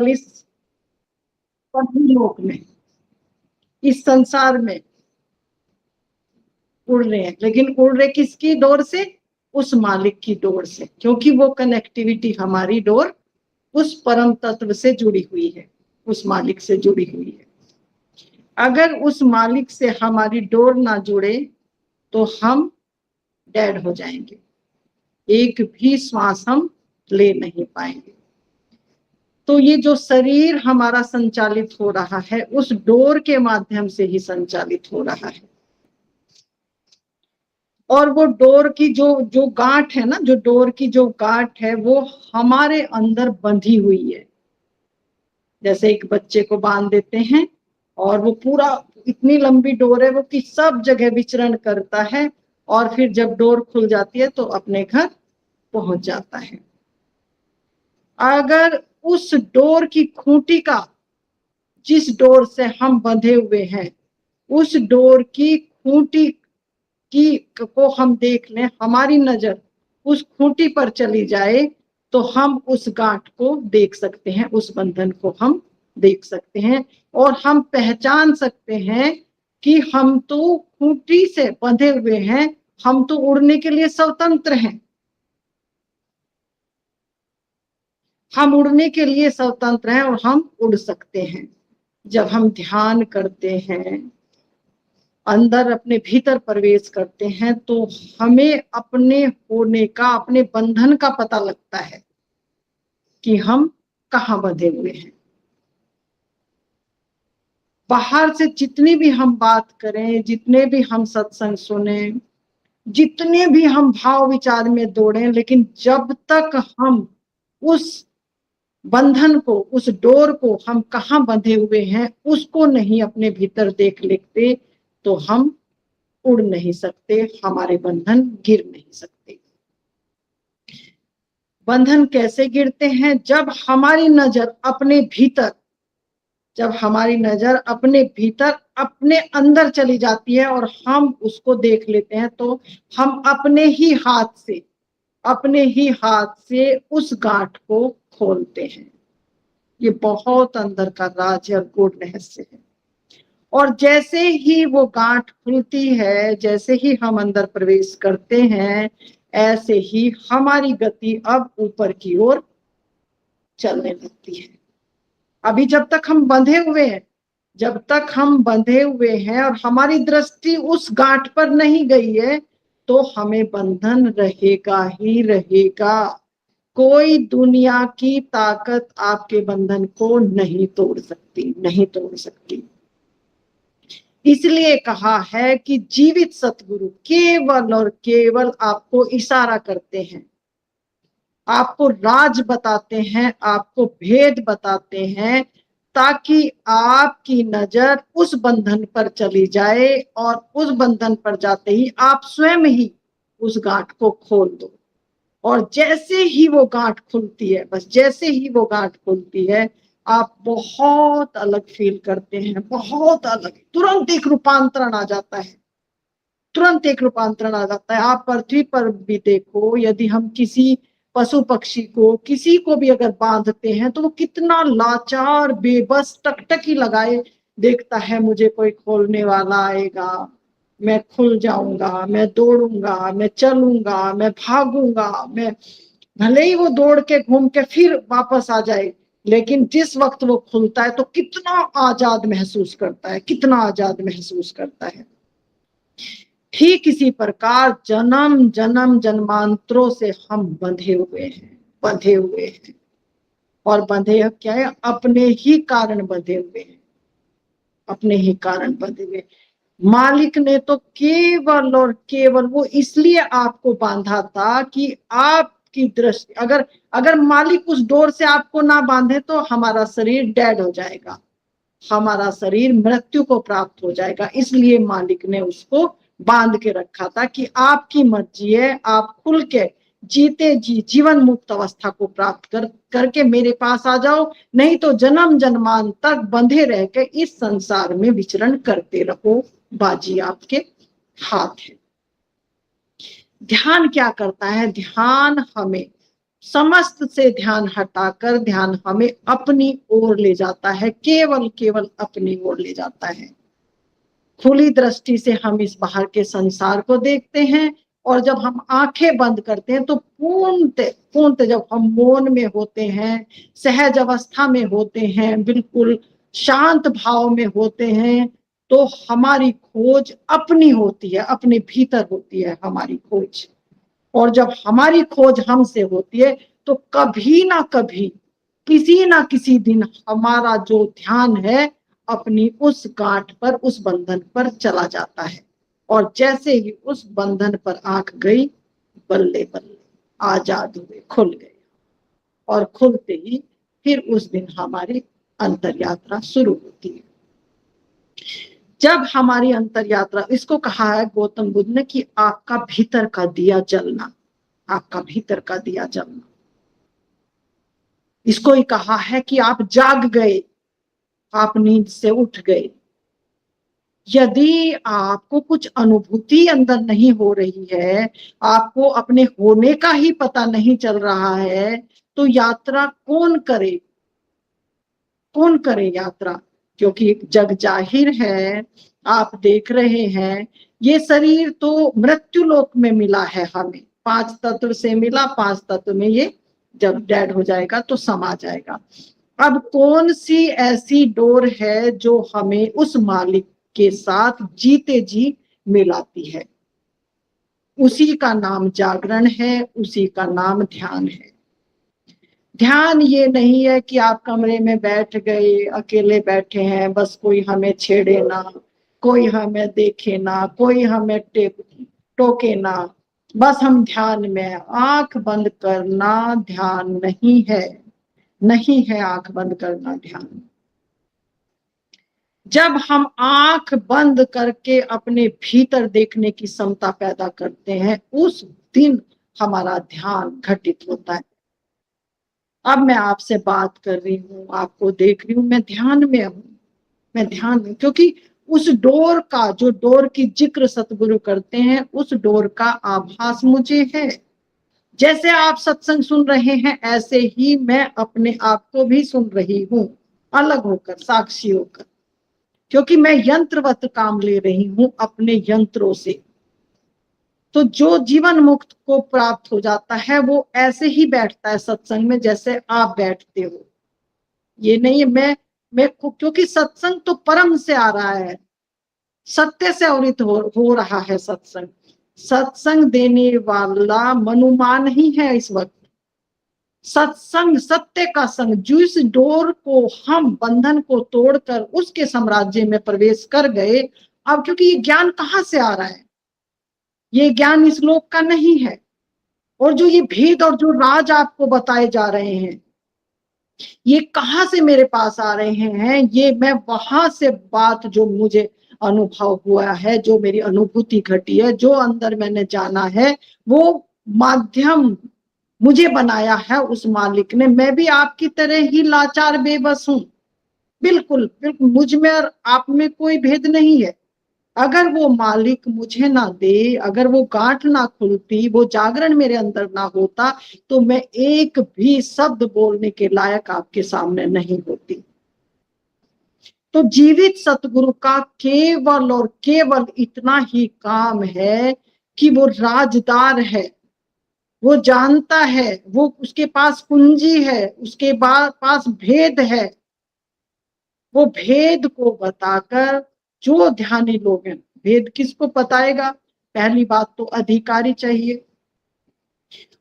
इस लोक में, इस संसार में उड़ रहे हैं, लेकिन उड़ रहे किसकी डोर से? उस मालिक की डोर से, क्योंकि वो कनेक्टिविटी हमारी डोर उस परम तत्व से जुड़ी हुई है, उस मालिक से जुड़ी हुई है। अगर उस मालिक से हमारी डोर ना जुड़े तो हम डेड हो जाएंगे, एक भी श्वास हम ले नहीं पाएंगे। तो ये जो शरीर हमारा संचालित हो रहा है उस डोर के माध्यम से ही संचालित हो रहा है। और वो डोर की जो गांठ है ना, जो डोर की जो गांठ है वो हमारे अंदर बंधी हुई है। जैसे एक बच्चे को बांध देते हैं और वो पूरा इतनी लंबी डोर है वो कि सब जगह विचरण करता है, और फिर जब डोर खुल जाती है तो अपने घर पहुंच जाता है। अगर उस डोर की खूंटी का, जिस डोर से हम बंधे हुए हैं, उस डोर की खूंटी की को हम देख लें, हमारी नजर उस खूंटी पर चली जाए तो हम उस गांठ को देख सकते हैं, उस बंधन को हम देख सकते हैं, और हम पहचान सकते हैं कि हम तो खूंटी से बंधे हुए हैं, हम तो उड़ने के लिए स्वतंत्र हैं, हम उड़ने के लिए स्वतंत्र हैं और हम उड़ सकते हैं। जब हम ध्यान करते हैं, अंदर अपने भीतर प्रवेश करते हैं, तो हमें अपने होने का, अपने बंधन का पता लगता है कि हम कहाँ बंधे हुए हैं। बाहर से जितनी भी हम बात करें, जितने भी हम सत्संग सुने, जितने भी हम भाव विचार में दौड़े, लेकिन जब तक हम उस बंधन को, उस डोर को, हम कहाँ बंधे हुए हैं उसको नहीं अपने भीतर देख लेते तो हम उड़ नहीं सकते, हमारे बंधन गिर नहीं सकते। बंधन कैसे गिरते हैं? जब हमारी नजर अपने भीतर, जब हमारी नजर अपने भीतर, अपने अंदर चली जाती है और हम उसको देख लेते हैं, तो हम अपने ही हाथ से उस गांठ को खोलते हैं। ये बहुत अंदर का राज और गूढ़ रहस्य है। और जैसे ही वो गांठ खुलती है, जैसे ही हम अंदर प्रवेश करते हैं, ऐसे ही हमारी गति अब ऊपर की ओर चलने लगती है। अभी जब तक हम बंधे हुए हैं, जब तक हम बंधे हुए हैं और हमारी दृष्टि उस गांठ पर नहीं गई है, तो हमें बंधन रहेगा ही रहेगा। कोई दुनिया की ताकत आपके बंधन को नहीं तोड़ सकती, नहीं तोड़ सकती। इसलिए कहा है कि जीवित सतगुरु केवल और केवल आपको इशारा करते हैं, आपको राज बताते हैं, आपको भेद बताते हैं, ताकि आपकी नजर उस बंधन पर चली जाए, और उस बंधन पर जाते ही आप स्वयं ही उस गांठ को खोल दो। और जैसे ही वो गांठ खुलती है, बस जैसे ही वो गांठ खुलती है, आप बहुत अलग फील करते हैं, बहुत अलग, तुरंत एक रूपांतरण आ जाता है, तुरंत एक रूपांतरण आ जाता है। आप पृथ्वी पर भी देखो, यदि हम किसी पशु पक्षी को, किसी को भी अगर बांधते हैं तो वो कितना लाचार, बेबस, टकटकी लगाए देखता है, मुझे कोई खोलने वाला आएगा, मैं खुल जाऊंगा, मैं दौड़ूंगा, मैं चलूंगा, मैं भागूंगा, मैं भले ही वो दौड़ के घूम के फिर वापस आ जाए, लेकिन जिस वक्त वो खुलता है तो कितना आजाद महसूस करता है, कितना आजाद महसूस करता है। ठीक इसी प्रकार जन्म जन्म जन्मांतरों से हम बंधे हुए हैं, बंधे हुए हैं। और बंधे क्या है? अपने ही कारण बंधे हुए हैं, अपने ही कारण बंधे हुए। मालिक ने तो केवल और केवल वो इसलिए आपको बांधा था कि आपकी दृष्टि, अगर मालिक उस डोर से आपको ना बांधे तो हमारा शरीर डेड हो जाएगा, हमारा शरीर मृत्यु को प्राप्त हो जाएगा। इसलिए मालिक ने उसको बांध के रखा था कि आपकी मर्जी है, आप खुल के जीते जी जीवन मुक्त अवस्था को प्राप्त करके मेरे पास आ जाओ, नहीं तो जन्म जन्मान तक बंधे रह के इस संसार में विचरण करते रहो, बाजी आपके हाथ है। ध्यान क्या करता है? ध्यान हमें समस्त से ध्यान हटाकर ध्यान हमें अपनी ओर ले जाता है, केवल केवल अपनी ओर ले जाता है। खुली दृष्टि से हम इस बाहर के संसार को देखते हैं, और जब हम आंखें बंद करते हैं तो पूर्णतः जब हम मौन में होते हैं, सहज अवस्था में होते हैं, बिल्कुल शांत भाव में होते हैं, तो हमारी खोज अपनी होती है, अपने भीतर होती है हमारी खोज। और जब हमारी खोज हमसे होती है तो कभी ना कभी, किसी ना किसी दिन हमारा जो ध्यान है अपनी उस गांठ पर, उस बंधन पर चला जाता है। और जैसे ही उस बंधन पर आंख गई, बल्ले बल्ले आजाद हुए, खुल गए। और खुलते ही फिर उस दिन हमारी अंतर यात्रा शुरू होती है। जब हमारी अंतर यात्रा, इसको कहा है गौतम बुद्ध ने कि आपका भीतर का दिया जलना, आपका भीतर का दिया जलना। इसको ही कहा है कि आप जाग गए, आप नींद से उठ गए। यदि आपको कुछ अनुभूति अंदर नहीं हो रही है, आपको अपने होने का ही पता नहीं चल रहा है, तो यात्रा कौन करे, कौन करे यात्रा? क्योंकि जग जाहिर है, आप देख रहे हैं, ये शरीर तो मृत्यु लोक में मिला है हमें, 5 तत्व से मिला, 5 तत्व में ये जब डेड हो जाएगा तो समा जाएगा। अब कौन सी ऐसी डोर है जो हमें उस मालिक के साथ जीते जी मिलाती है? उसी का नाम जागरण है, उसी का नाम ध्यान है। ध्यान ये नहीं है कि आप कमरे में बैठ गए, अकेले बैठे हैं, बस कोई हमें छेड़े ना, कोई हमें देखे ना, कोई हमें टोके ना, बस हम ध्यान में। आंख बंद करना ध्यान नहीं है, नहीं है आंख बंद करना ध्यान। जब हम आंख बंद करके अपने भीतर देखने की क्षमता पैदा करते हैं, उस दिन हमारा ध्यान घटित होता है। अब मैं आपसे बात कर रही हूँ, आपको देख रही हूँ, मैं ध्यान में हूँ, मैं ध्यान में, क्योंकि उस डोर का, जो डोर की जिक्र सतगुरु करते हैं, उस डोर का आभास मुझे है। जैसे आप सत्संग सुन रहे हैं, ऐसे ही मैं अपने आप को भी सुन रही हूँ, अलग होकर, साक्षी होकर, क्योंकि मैं यंत्रवत काम ले रही हूँ अपने यंत्रों से। तो जो जीवन मुक्त को प्राप्त हो जाता है, वो ऐसे ही बैठता है सत्संग में जैसे आप बैठते हो। ये नहीं है मैं क्योंकि सत्संग तो परम से आ रहा है, सत्य से अवृत हो रहा है सत्संग। सत्संग देने वाला मनुमान ही है इस वक्त। सत्संग सत्य का संग, जिस डोर को हम बंधन को तोड़कर उसके साम्राज्य में प्रवेश कर गए, अब क्योंकि ये ज्ञान कहाँ से आ रहा है? ये ज्ञान इस लोक का नहीं है। और जो ये भेद और जो राज आपको बताए जा रहे हैं, ये कहाँ से मेरे पास आ रहे हैं? ये मैं वहां से बात, जो मुझे अनुभव हुआ है, जो मेरी अनुभूति घटी है, जो अंदर मैंने जाना है, वो माध्यम मुझे बनाया है उस मालिक ने। मैं भी आपकी तरह ही लाचार बेबस हूँ, बिल्कुल बिल्कुल, मुझ में और आप में कोई भेद नहीं है। अगर वो मालिक मुझे ना दे, अगर वो गांठ ना खुलती, वो जागरण मेरे अंदर ना होता, तो मैं एक भी शब्द बोलने के लायक आपके सामने नहीं होती। तो जीवित सतगुरु का केवल और केवल इतना ही काम है कि वो राजदार है, वो जानता है, वो उसके पास कुंजी है, उसके पास भेद है। वो भेद को बताकर, जो ध्यानी लोग हैं, भेद किसको बताएगा? पहली बात तो अधिकारी चाहिए,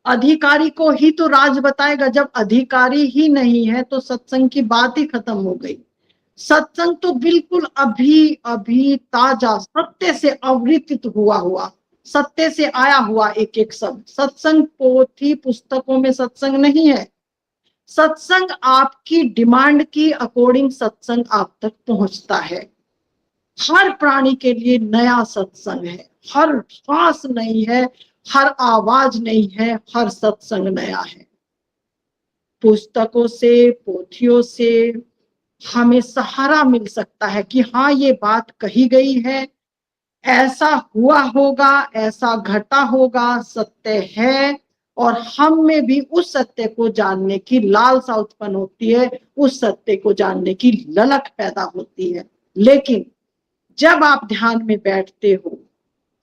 अधिकारी को ही तो राज बताएगा। जब अधिकारी ही नहीं है तो सत्संग की बात ही खत्म हो गई। सत्संग तो बिल्कुल अभी अभी ताजा, सत्य से अवृत हुआ, सत्य से आया हुआ एक एक शब्द। सत्संग पोथी पुस्तकों में सत्संग नहीं है। सत्संग आपकी डिमांड की अकॉर्डिंग सत्संग आप तक पहुंचता है। हर प्राणी के लिए नया सत्संग है, हर श्वास नहीं है, हर आवाज नहीं है, हर सत्संग नया है। पुस्तकों से, पोथियों से हमें सहारा मिल सकता है कि हाँ, ये बात कही गई है, ऐसा हुआ होगा, ऐसा घटा होगा, सत्य है, और हम में भी उस सत्य को जानने की लालसा उत्पन्न होती है, उस सत्य को जानने की ललक पैदा होती है। लेकिन जब आप ध्यान में बैठते हो,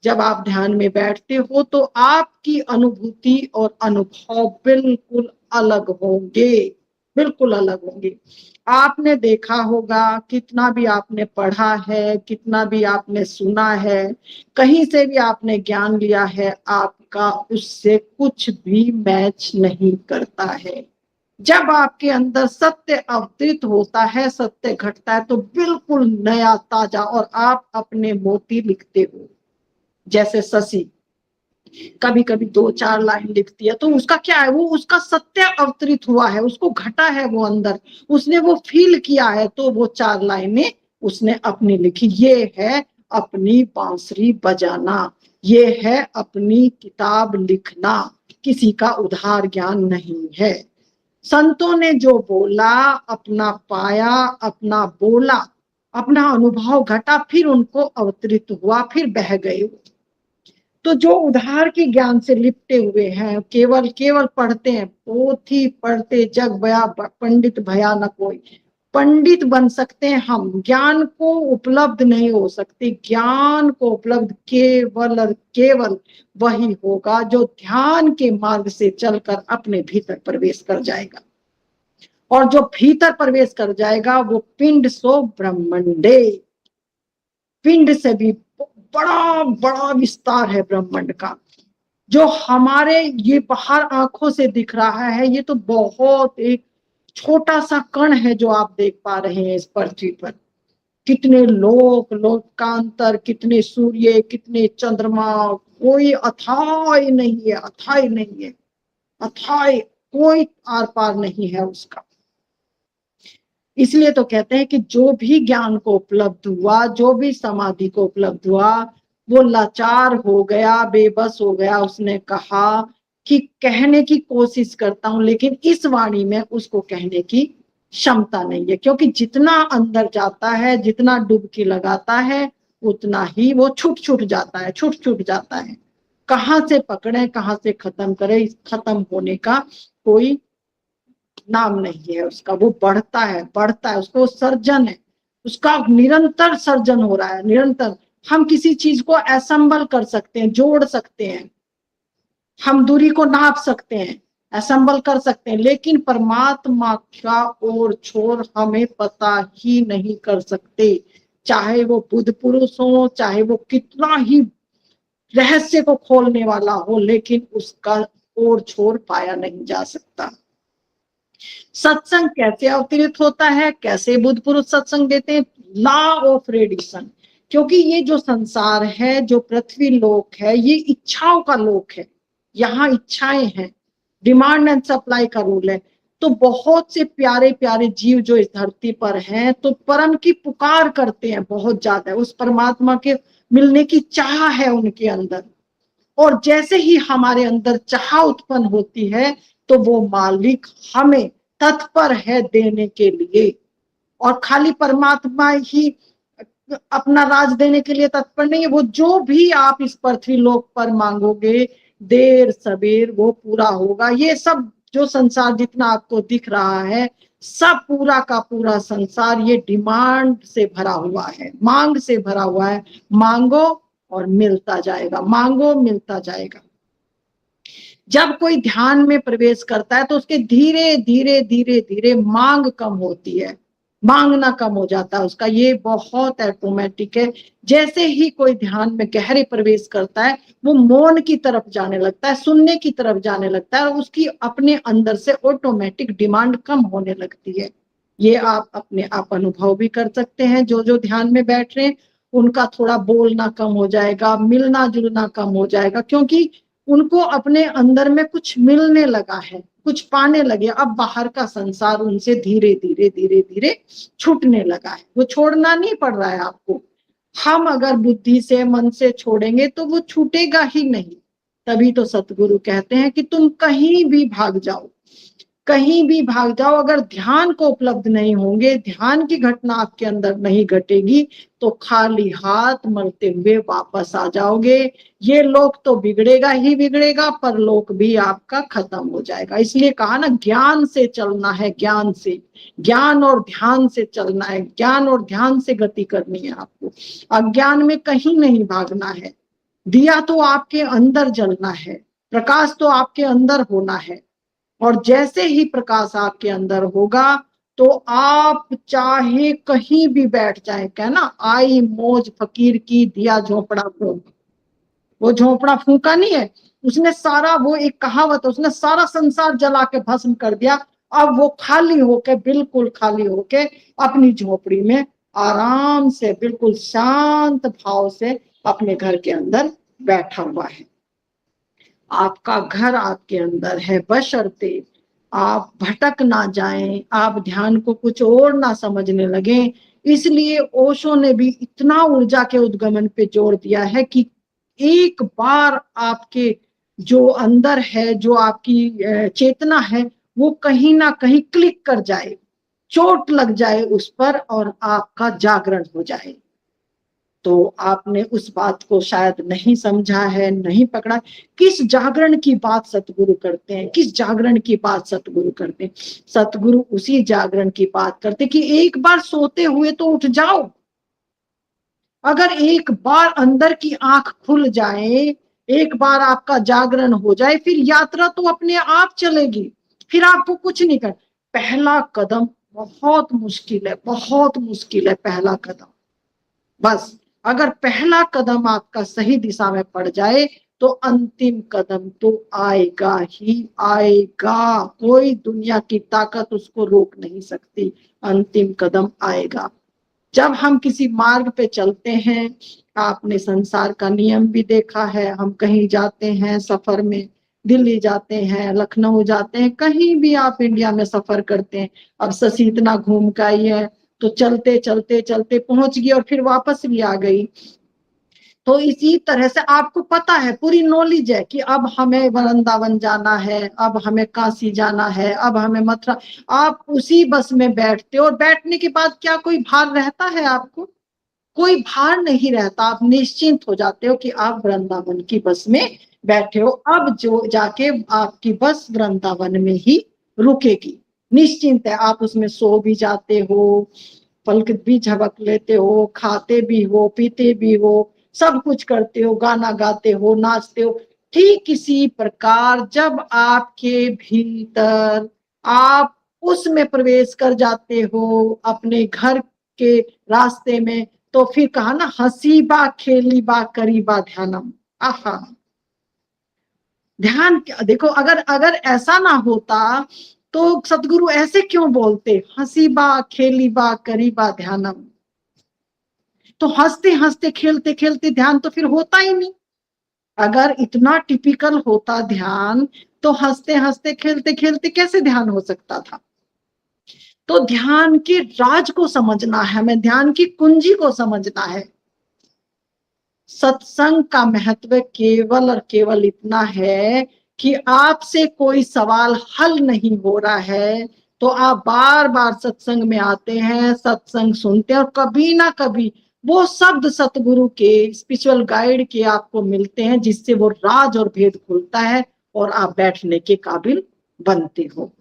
जब आप ध्यान में बैठते हो तो आपकी अनुभूति और अनुभव बिल्कुल अलग होंगे, बिल्कुल अलग होंगे। आपने देखा होगा, कितना भी आपने पढ़ा है, कितना भी आपने सुना है, कहीं से भी आपने ज्ञान लिया है, आपका उससे कुछ भी मैच नहीं करता है। जब आपके अंदर सत्य अवतरित होता है, सत्य घटता है, तो बिल्कुल नया ताजा और आप अपने मोती लिखते हो। जैसे शशि कभी कभी 2-4 लाइन लिखती है, तो उसका क्या है, वो उसका सत्य अवतरित हुआ है, उसको घटा है वो अंदर, उसने वो फील किया है, तो वो 4 लाइनें उसने अपनी लिखी। ये है अपनी बांसुरी बजाना, ये है अपनी किताब लिखना, किसी का उधार ज्ञान नहीं है। संतों ने जो बोला, अपना पाया, अपना बोला, अपना अनुभव घटा, फिर उनको अवतरित हुआ, फिर बह गए। तो जो उधार के ज्ञान से लिपटे हुए हैं, केवल केवल पढ़ते हैं, पोथी पढ़ते जग बया पंडित भया न कोई। पंडित बन सकते हैं हम, ज्ञान को उपलब्ध नहीं हो सकते। ज्ञान को उपलब्ध केवल और केवल वही होगा जो ध्यान के मार्ग से चलकर अपने भीतर प्रवेश कर जाएगा। और जो भीतर प्रवेश कर जाएगा वो पिंड सो ब्रह्मंडे, पिंड से भी बड़ा बड़ा विस्तार है ब्रह्मांड का। जो हमारे ये बाहर आंखों से दिख रहा है, ये तो बहुत एक छोटा सा कण है जो आप देख पा रहे हैं इस पृथ्वी पर। कितने लोकांतर, कितने सूर्य, कितने चंद्रमा, कोई अथाह नहीं है, अथाह नहीं है, अथाह कोई आर पार नहीं है उसका। इसलिए तो कहते हैं कि जो भी ज्ञान को उपलब्ध हुआ, जो भी समाधि को उपलब्ध हुआ, वो लाचार हो गया, बेबस हो गया। उसने कहा कि कहने की कोशिश करता हूं, लेकिन इस वाणी में उसको कहने की क्षमता नहीं है, क्योंकि जितना अंदर जाता है, जितना डुबकी लगाता है, उतना ही वो छूट छूट जाता है, छूट छूट जाता है। कहाँ से पकड़े, कहाँ से खत्म करे, खत्म होने का कोई नाम नहीं है उसका। वो बढ़ता है, बढ़ता है, उसको सर्जन है, उसका निरंतर सर्जन हो रहा है, निरंतर। हम किसी चीज को असेंबल कर सकते हैं, जोड़ सकते हैं, हम दूरी को नाप सकते हैं, असेंबल कर सकते हैं, लेकिन परमात्मा का ओर छोर हमें पता ही नहीं कर सकते। चाहे वो बुद्ध पुरुष हो, चाहे वो कितना ही रहस्य को खोलने वाला हो, लेकिन उसका ओर छोर पाया नहीं जा सकता। सत्संग कैसे अवतरित होता है, कैसे बुद्ध पुरुष सत्संग देते हैं? Law of radiation. क्योंकि ये जो संसार है, जो पृथ्वी लोक है, ये इच्छाओं का लोक है। यहाँ इच्छाएं हैं, डिमांड एंड सप्लाई का रूल है। तो बहुत से प्यारे प्यारे जीव जो इस धरती पर हैं, तो परम की पुकार करते हैं बहुत ज्यादा, उस परमात्मा के मिलने की चाह है उनके अंदर। और जैसे ही हमारे अंदर चाह उत्पन्न होती है, तो वो मालिक हमें तत्पर है देने के लिए। और खाली परमात्मा ही अपना राज देने के लिए तत्पर नहीं है, वो जो भी आप इस पृथ्वी लोक पर मांगोगे, देर सबेर वो पूरा होगा। ये सब जो संसार जितना आपको दिख रहा है, सब पूरा का पूरा संसार ये डिमांड से भरा हुआ है, मांग से भरा हुआ है। मांगो और मिलता जाएगा, मांगो मिलता जाएगा। जब कोई ध्यान में प्रवेश करता है, तो उसके धीरे धीरे धीरे धीरे मांग कम होती है, मांगना कम हो जाता है उसका। ये बहुत ऑटोमेटिक है। जैसे ही कोई ध्यान में गहरे प्रवेश करता है, वो मौन की तरफ जाने लगता है, सुनने की तरफ जाने लगता है, और उसकी अपने अंदर से ऑटोमेटिक डिमांड कम होने लगती है। ये आप अपने आप अनुभव भी कर सकते हैं। जो जो ध्यान में बैठ रहे हैं, उनका थोड़ा बोलना कम हो जाएगा, मिलना जुलना कम हो जाएगा, क्योंकि उनको अपने अंदर में कुछ मिलने लगा है, कुछ पाने लगे। अब बाहर का संसार उनसे धीरे धीरे धीरे धीरे छूटने लगा है। वो छोड़ना नहीं पड़ रहा है आपको। हम अगर बुद्धि से, मन से छोड़ेंगे तो वो छूटेगा ही नहीं। तभी तो सतगुरु कहते हैं कि तुम कहीं भी भाग जाओ, कहीं भी भाग जाओ, अगर ध्यान को उपलब्ध नहीं होंगे, ध्यान की घटना आपके अंदर नहीं घटेगी, तो खाली हाथ मरते हुए वापस आ जाओगे। ये लोक तो बिगड़ेगा ही बिगड़ेगा, पर लोक भी आपका खत्म हो जाएगा। इसलिए कहा ना, ज्ञान से चलना है, ज्ञान से, ज्ञान और ध्यान से चलना है, ज्ञान और ध्यान से गति करनी है आपको। अज्ञान में कहीं नहीं भागना है। दिया तो आपके अंदर जलना है, प्रकाश तो आपके अंदर होना है। और जैसे ही प्रकाश आपके अंदर होगा, तो आप चाहे कहीं भी बैठ जाए, कहना आई मौज फकीर की, दिया झोपड़ा फूंक। वो झोपड़ा फूंका नहीं है, उसने सारा, वो एक कहावत है, उसने सारा संसार जला के भस्म कर दिया। अब वो खाली होके, बिल्कुल खाली होके अपनी झोपड़ी में आराम से, बिल्कुल शांत भाव से अपने घर के अंदर बैठा हुआ है। आपका घर आपके अंदर है, बशर्ते आप भटक ना जाएं, आप ध्यान को कुछ और ना समझने लगे। इसलिए ओशो ने भी इतना ऊर्जा के उद्गमन पे जोर दिया है कि एक बार आपके जो अंदर है, जो आपकी चेतना है, वो कहीं ना कहीं क्लिक कर जाए, चोट लग जाए उस पर, और आपका जागरण हो जाए। तो आपने उस बात को शायद नहीं समझा है, नहीं पकड़ा। किस जागरण की बात सतगुरु करते हैं, किस जागरण की बात सतगुरु करते हैं? सतगुरु उसी जागरण की बात करते कि एक बार सोते हुए तो उठ जाओ। अगर एक बार अंदर की आंख खुल जाए, एक बार आपका जागरण हो जाए, फिर यात्रा तो अपने आप चलेगी, फिर आपको कुछ नहीं कर। पहला कदम बहुत मुश्किल है, बहुत मुश्किल है पहला कदम। बस अगर पहला कदम आपका सही दिशा में पड़ जाए, तो अंतिम कदम तो आएगा ही आएगा। कोई दुनिया की ताकत उसको रोक नहीं सकती, अंतिम कदम आएगा। जब हम किसी मार्ग पे चलते हैं, आपने संसार का नियम भी देखा है, हम कहीं जाते हैं सफर में, दिल्ली जाते हैं, लखनऊ जाते हैं, कहीं भी आप इंडिया में सफर करते हैं। अब शशि इतना घूम के आई है, तो चलते चलते चलते पहुंच गई और फिर वापस भी आ गई। तो इसी तरह से आपको पता है, पूरी नॉलेज है कि अब हमें वृंदावन जाना है, अब हमें काशी जाना है, अब हमें मथुरा। आप उसी बस में बैठते हो, और बैठने के बाद क्या कोई भार रहता है आपको? कोई भार नहीं रहता। आप निश्चिंत हो जाते हो कि आप वृंदावन की बस में बैठे हो। अब जो जाके आपकी बस वृंदावन में ही रुकेगी, निश्चिंत है। आप उसमें सो भी जाते हो, पलक भी झपक लेते हो, खाते भी हो, पीते भी हो, सब कुछ करते हो, गाना गाते हो, नाचते हो। ठीक इसी प्रकार जब आपके भीतर आप उसमें प्रवेश कर जाते हो, अपने घर के रास्ते में, तो फिर कहा ना, हसीबा खेलीबा करीबा ध्यानम। आहा, ध्यान देखो, अगर अगर ऐसा ना होता, तो सतगुरु ऐसे क्यों बोलते, हसीबा खेलीबा करीबा ध्यानम? तो हंसते हंसते खेलते खेलते ध्यान तो फिर होता ही नहीं। अगर इतना टिपिकल होता ध्यान, तो हंसते हंसते खेलते खेलते कैसे ध्यान हो सकता था? तो ध्यान के राज को समझना है, हमें ध्यान की कुंजी को समझना है। सत्संग का महत्व केवल और केवल इतना है कि आपसे कोई सवाल हल नहीं हो रहा है, तो आप बार बार सत्संग में आते हैं, सत्संग सुनते हैं, और कभी ना कभी वो शब्द सतगुरु के, स्पिरिचुअल गाइड के आपको मिलते हैं, जिससे वो राज और भेद खुलता है, और आप बैठने के काबिल बनते हो,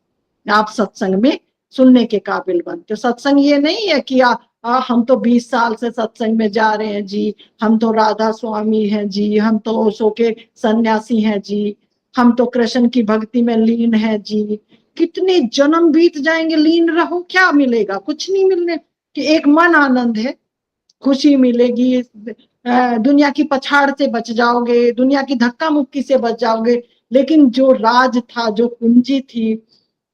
आप सत्संग में सुनने के काबिल बनते हो। सत्संग ये नहीं है कि हम तो 20 साल से सत्संग में जा रहे हैं जी, हम तो राधा स्वामी हैं जी, हम तो ओशो के सन्यासी हैं जी, हम तो कृष्ण की भक्ति में लीन हैं जी। कितने जन्म बीत जाएंगे, लीन रहो, क्या मिलेगा? कुछ नहीं मिलने कि एक मन आनंद है, खुशी मिलेगी, दुनिया की पछाड़ से बच जाओगे, दुनिया की धक्का मुक्की से बच जाओगे। लेकिन जो राज था, जो कुंजी थी,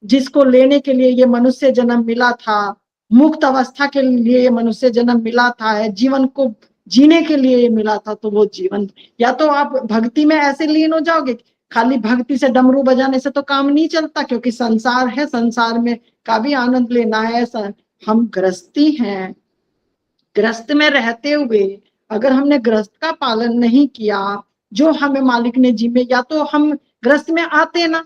जिसको लेने के लिए ये मनुष्य जन्म मिला था, मुक्त अवस्था के लिए ये मनुष्य जन्म मिला था, जीवन को जीने के लिए ये मिला था, तो वो जीवन, या तो आप भक्ति में ऐसे लीन हो जाओगे, खाली भक्ति से डमरू बजाने से तो काम नहीं चलता, क्योंकि संसार है, संसार में का भी आनंद लेना है। हम गृहस्थी हैं, गृहस्थ में रहते हुए अगर हमने गृहस्थ का पालन नहीं किया, जो हमें मालिक ने जिम्मे, या तो हम गृहस्थ में आते ना,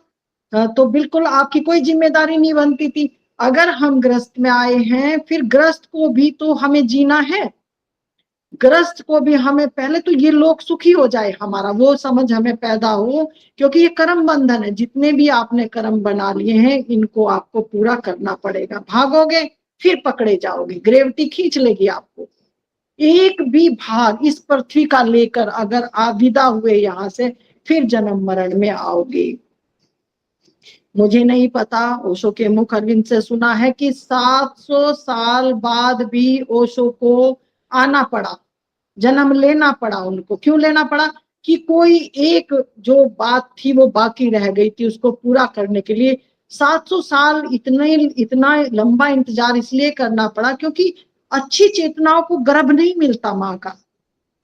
तो बिल्कुल आपकी कोई जिम्मेदारी नहीं बनती थी। अगर हम ग्रस्त में आए हैं, फिर ग्रस्त को भी तो हमें जीना है, ग्रस्त को भी हमें पहले तो ये लोग सुखी हो जाए, हमारा वो समझ हमें पैदा हो, क्योंकि ये कर्म बंधन है। जितने भी आपने कर्म बना लिए हैं इनको आपको पूरा करना पड़ेगा। भागोगे फिर पकड़े जाओगे, ग्रेविटी खींच लेगी आपको। एक भी भाग इस पृथ्वी का लेकर अगर आप विदा हुए यहाँ से, फिर जन्म मरण में आओगे। मुझे नहीं पता, ओशो के मुख अरविंद से सुना है कि 700 साल बाद भी ओशो को आना पड़ा, जन्म लेना पड़ा उनको। क्यों लेना पड़ा? कि कोई एक जो बात थी वो बाकी रह गई थी, उसको पूरा करने के लिए 700 साल इतना लंबा इंतजार इसलिए करना पड़ा क्योंकि अच्छी चेतनाओं को गर्भ नहीं मिलता माँ का।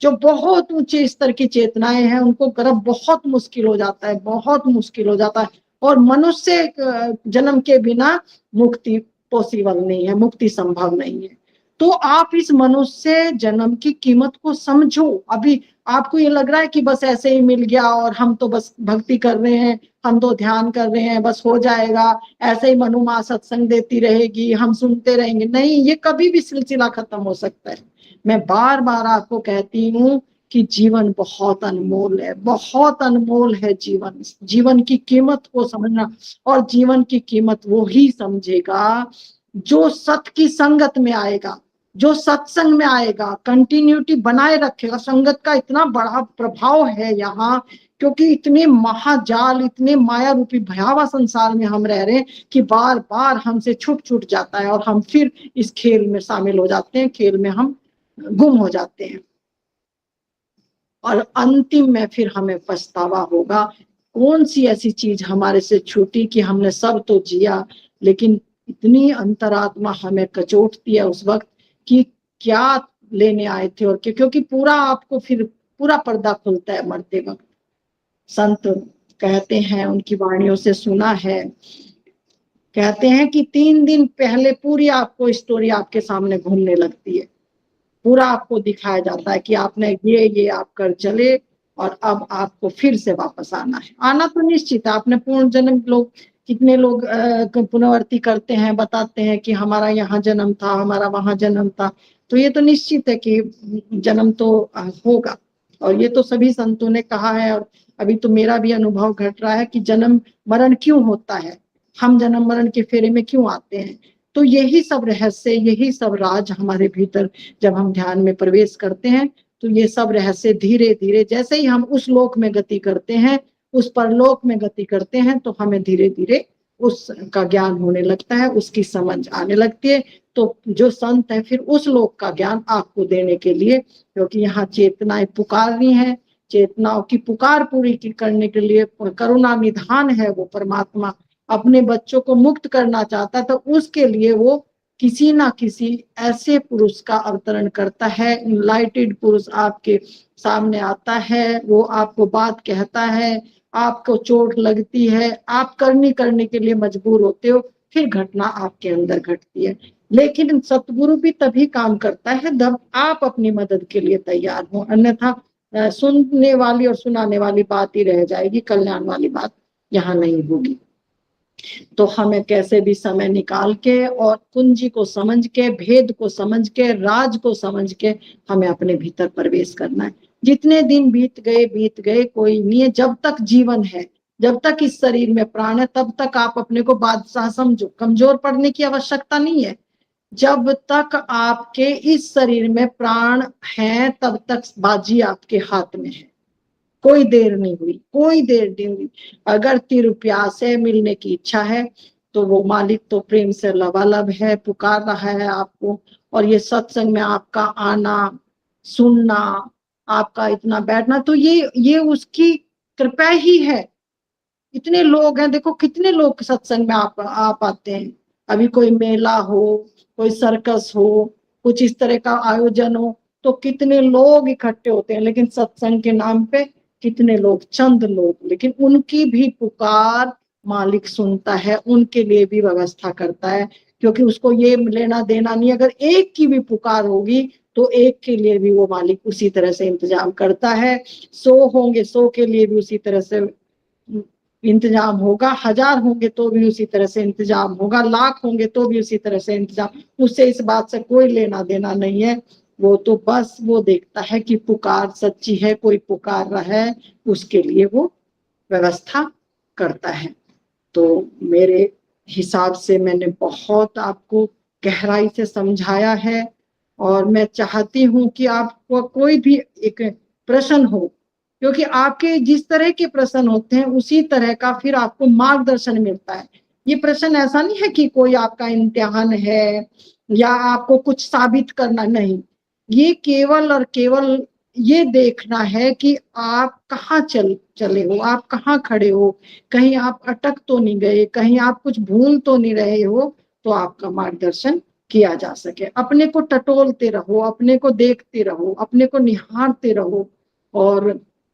जो बहुत ऊंचे स्तर की चेतनाएं हैं उनको गर्भ बहुत मुश्किल हो जाता है, बहुत मुश्किल हो जाता है। और मनुष्य जन्म के बिना मुक्ति पॉसिबल नहीं है, मुक्ति संभव नहीं है। तो आप इस मनुष्य जन्म की कीमत को समझो। अभी आपको ये लग रहा है कि बस ऐसे ही मिल गया और हम तो बस भक्ति कर रहे हैं, हम तो ध्यान कर रहे हैं, बस हो जाएगा, ऐसे ही मनु माँ सत्संग देती रहेगी, हम सुनते रहेंगे। नहीं, ये कभी भी सिलसिला खत्म हो सकता है। मैं बार बार आपको कहती हूँ कि जीवन बहुत अनमोल है, बहुत अनमोल है जीवन। जीवन की कीमत को समझना, और जीवन की कीमत वो ही समझेगा जो सत की संगत में आएगा, जो सत्संग में आएगा, कंटिन्यूटी बनाए रखेगा। संगत का इतना बड़ा प्रभाव है यहाँ, क्योंकि इतने महाजाल, इतने माया रूपी भयावह संसार में हम रह रहे हैं कि बार बार हमसे छूट छूट जाता है और हम फिर इस खेल में शामिल हो जाते हैं, खेल में हम गुम हो जाते हैं। और अंतिम में फिर हमें पछतावा होगा, कौन सी ऐसी चीज हमारे से छूटी कि हमने सब तो जिया, लेकिन इतनी अंतरात्मा हमें कचोटती है उस वक्त कि क्या लेने आए थे। और क्योंकि पूरा आपको फिर पूरा पर्दा खुलता है मरते वक्त। संत कहते हैं, उनकी वाणियों से सुना है, कहते हैं कि 3 दिन पहले पूरी आपको स्टोरी आपके सामने घूमने लगती है, पूरा आपको दिखाया जाता है कि आपने ये आप कर चले और अब आपको फिर से वापस आना है। आना तो निश्चित है, आपने पूर्ण जन्म, लोग कितने लोग पुनरावृत्ति करते हैं, बताते हैं कि हमारा यहाँ जन्म था, हमारा वहां जन्म था। तो ये तो निश्चित है कि जन्म तो होगा, और ये तो सभी संतों ने कहा है। और अभी तो मेरा भी अनुभव घट रहा है कि जन्म मरण क्यों होता है, हम जन्म मरण के फेरे में क्यों आते हैं। तो यही सब रहस्य, यही सब राज हमारे भीतर जब हम ध्यान में प्रवेश करते हैं, तो ये सब रहस्य धीरे धीरे, जैसे ही हम उस लोक में गति करते हैं, उस परलोक में गति करते हैं, तो हमें धीरे धीरे उसका ज्ञान होने लगता है, उसकी समझ आने लगती है। तो जो संत है फिर उस लोक का ज्ञान आपको देने के लिए, क्योंकि यहाँ चेतनाएं पुकार रही हैं, चेतनाओं की पुकार पूरी करने के लिए करुणा निधान है वो परमात्मा, अपने बच्चों को मुक्त करना चाहता है। तो उसके लिए वो किसी ना किसी ऐसे पुरुष का अवतरण करता है, इनलाइटेड पुरुष आपके सामने आता है, वो आपको बात कहता है, आपको चोट लगती है, आप करने के लिए मजबूर होते हो, फिर घटना आपके अंदर घटती है। लेकिन सतगुरु भी तभी काम करता है जब आप अपनी मदद के लिए तैयार हो, अन्यथा सुनने वाली और सुनाने वाली बात ही रह जाएगी, कल्याण वाली बात यहाँ नहीं होगी। तो हमें कैसे भी समय निकाल के और कुंजी को समझ के, भेद को समझ के, राज को समझ के हमें अपने भीतर प्रवेश करना है। जितने दिन बीत गए कोई नहीं है, जब तक जीवन है, जब तक इस शरीर में प्राण है, तब तक आप अपने को बादशाह समझो, कमजोर पड़ने की आवश्यकता नहीं है। जब तक आपके इस शरीर में प्राण है, तब तक बाजी आपके हाथ में है। कोई देर नहीं हुई, कोई देर नहीं हुई। अगर तिर प्यास है, मिलने की इच्छा है, तो वो मालिक तो प्रेम से लबालब है, पुकार रहा है आपको। और ये सत्संग में आपका आना, सुनना, आपका इतना बैठना, तो ये उसकी कृपा ही है। इतने लोग हैं, देखो कितने लोग सत्संग में आप आते हैं। अभी कोई मेला हो, कोई सर्कस हो, कुछ इस तरह का आयोजन हो, तो कितने लोग इकट्ठे होते हैं, लेकिन सत्संग के नाम पे कितने लोग, चंद लोग, लेकिन उनकी भी पुकार मालिक सुनता है, उनके लिए भी व्यवस्था करता है, क्योंकि उसको ये लेना देना नहीं। अगर एक की भी पुकार होगी तो एक के लिए भी वो मालिक उसी तरह से इंतजाम करता है। 100 होंगे, 100 के लिए भी उसी तरह से इंतजाम होगा, 1000 होंगे तो भी उसी तरह से इंतजाम होगा, लाख होंगे तो भी उसी तरह से इंतजाम। उससे इस बात से कोई लेना देना नहीं है। वो तो बस वो देखता है कि पुकार सच्ची है, कोई पुकार रहा है, उसके लिए वो व्यवस्था करता है। तो मेरे हिसाब से मैंने बहुत आपको गहराई से समझाया है, और मैं चाहती हूँ कि आपको कोई भी एक प्रश्न हो, क्योंकि आपके जिस तरह के प्रश्न होते हैं उसी तरह का फिर आपको मार्गदर्शन मिलता है। ये प्रश्न ऐसा नहीं है कि कोई आपका इम्तिहान है या आपको कुछ साबित करना, नहीं। ये केवल और केवल ये देखना है कि आप कहाँ चले हो, आप कहाँ खड़े हो, कहीं आप अटक तो नहीं गए, कहीं आप कुछ भूल तो नहीं रहे हो, तो आपका मार्गदर्शन किया जा सके। अपने को टटोलते रहो, अपने को देखते रहो, अपने को निहारते रहो, और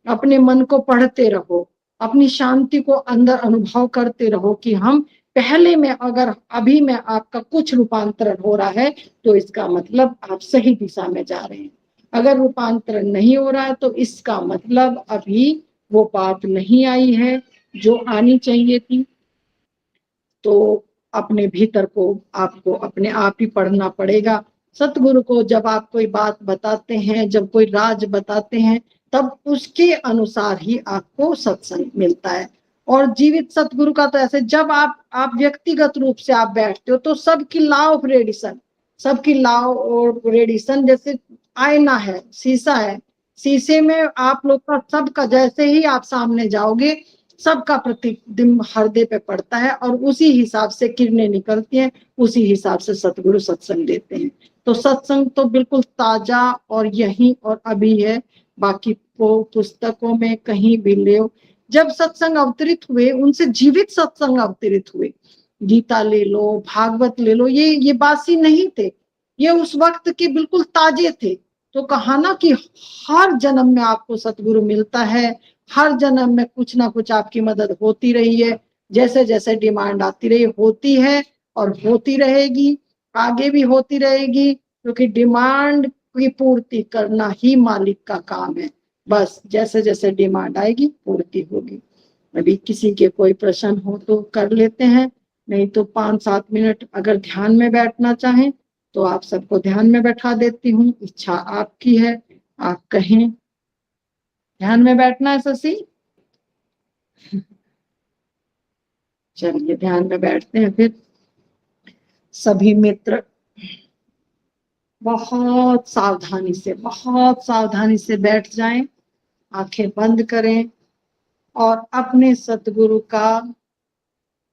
अपने मन को पढ़ते रहो, अपनी शांति को अंदर अनुभव करते रहो कि हम पहले में, अगर अभी में आपका कुछ रूपांतरण हो रहा है तो इसका मतलब आप सही दिशा में जा रहे हैं। अगर रूपांतरण नहीं हो रहा है तो इसका मतलब अभी वो बात नहीं आई है जो आनी चाहिए थी। तो अपने भीतर को आपको अपने आप ही पढ़ना पड़ेगा। सतगुरु को जब आप कोई बात बताते हैं, जब कोई राज बताते हैं, तब उसके अनुसार ही आपको सत्संग मिलता है। और जीवित सतगुरु का तो ऐसे, जब आप व्यक्तिगत रूप से आप बैठते हो तो सबकी लॉ ऑफ रेडिशन, सबकी लॉ ऑफ रेडिशन जैसे आईना है, शीशा है, शीशे में आप लोग का सबका, जैसे ही आप सामने जाओगे सबका प्रतिबिंब हृदय पे पड़ता है, और उसी हिसाब से किरणें निकलती हैं, उसी हिसाब से सतगुरु सत्संग देते हैं। तो सत्संग तो बिल्कुल ताजा और यहीं और अभी है, बाकी को पुस्तकों में कहीं भी ले। जब सत्संग अवतरित हुए, उनसे जीवित सत्संग अवतरित हुए, गीता ले लो, भागवत ले लो, ये बासी नहीं थे, ये उस वक्त के बिल्कुल ताजे थे। तो कहा ना कि हर जन्म में आपको सतगुरु मिलता है, हर जन्म में कुछ ना कुछ आपकी मदद होती रही है, जैसे जैसे डिमांड आती रही, होती है और होती रहेगी, आगे भी होती रहेगी, क्योंकि डिमांड की पूर्ति करना ही मालिक का काम है। बस जैसे जैसे डिमांड आएगी पूर्ति होगी। अभी किसी के कोई प्रश्न हो तो कर लेते हैं, नहीं तो 5-7 मिनट अगर ध्यान में बैठना चाहें तो आप सबको ध्यान में बैठा देती हूँ, इच्छा आपकी है, आप कहें। ध्यान में बैठना है शशि? चलिए ध्यान में बैठते हैं फिर। सभी मित्र बहुत सावधानी से बैठ जाएं, आंखें बंद करें, और अपने सतगुरु का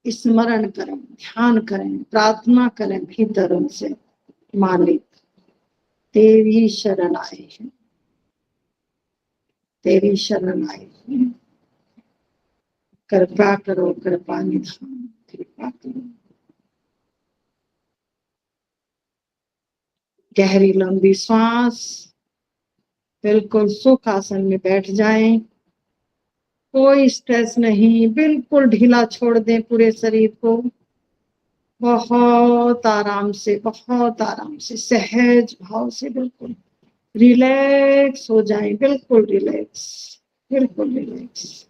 स्मरण करें, ध्यान करें, प्रार्थना करें भीतर से, मालिक तेरी शरण आए हैं, तेरी शरण आए हैं, कृपा करो, कृपा निधान, कृपा करो। गहरी लंबी श्वास, बिल्कुल सुख आसन में बैठ जाएं, कोई स्ट्रेस नहीं, बिल्कुल ढीला छोड़ दें पूरे शरीर को, बहुत आराम से सहज भाव से बिल्कुल रिलैक्स हो जाएं, बिल्कुल रिलैक्स, बिल्कुल रिलैक्स।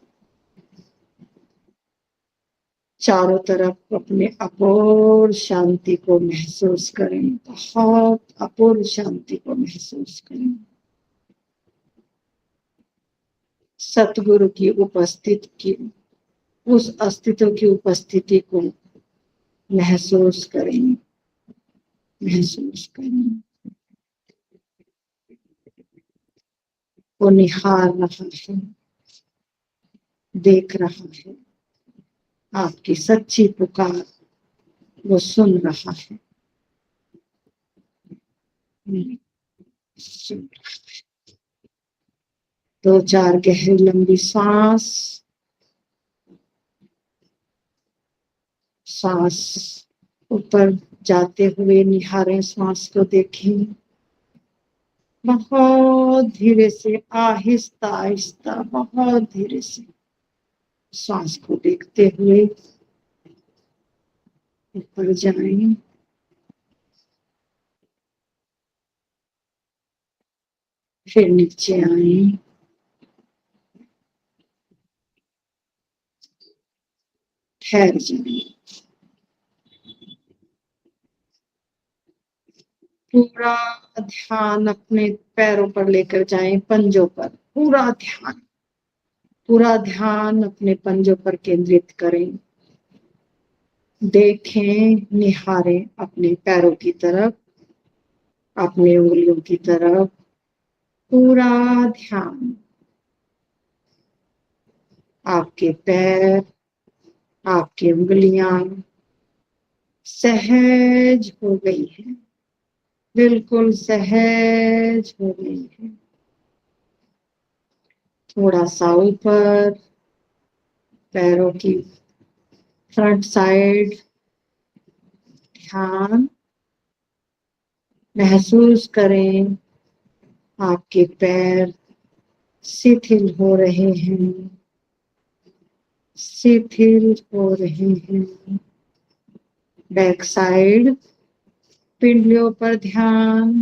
चारों तरफ अपने अपूर्व शांति को महसूस करें, बहुत अपूर्व शांति को महसूस करें। सतगुरु की उपस्थिति की, उस अस्तित्व की उपस्थिति को महसूस करें, महसूस करें। वो निहार रहा है, देख रहा है, आपकी सच्ची पुकार वो सुन रहा है, सुन। 2-4 गहरी लंबी सांस, सांस ऊपर जाते हुए निहारें, सांस को देखें, बहुत धीरे से, आहिस्ता आहिस्ता, बहुत धीरे से सांस को देखते हुए ऊपर जाएं, फिर नीचे आए, ठहर जाएं। पूरा ध्यान अपने पैरों पर लेकर जाएं, पंजों पर पूरा ध्यान अपने पंजों पर केंद्रित करें। देखें, निहारें अपने पैरों की तरफ, अपनी उंगलियों की तरफ। पूरा ध्यान। आपके पैर, आपकी उंगलियां सहज हो गई हैं, बिल्कुल सहज हो गई है। थोड़ा सा ऊपर पैरों की फ्रंट साइड ध्यान। महसूस करें आपके पैर शिथिल हो रहे हैं, शिथिल हो रहे हैं। बैक साइड पिंडलियों पर ध्यान,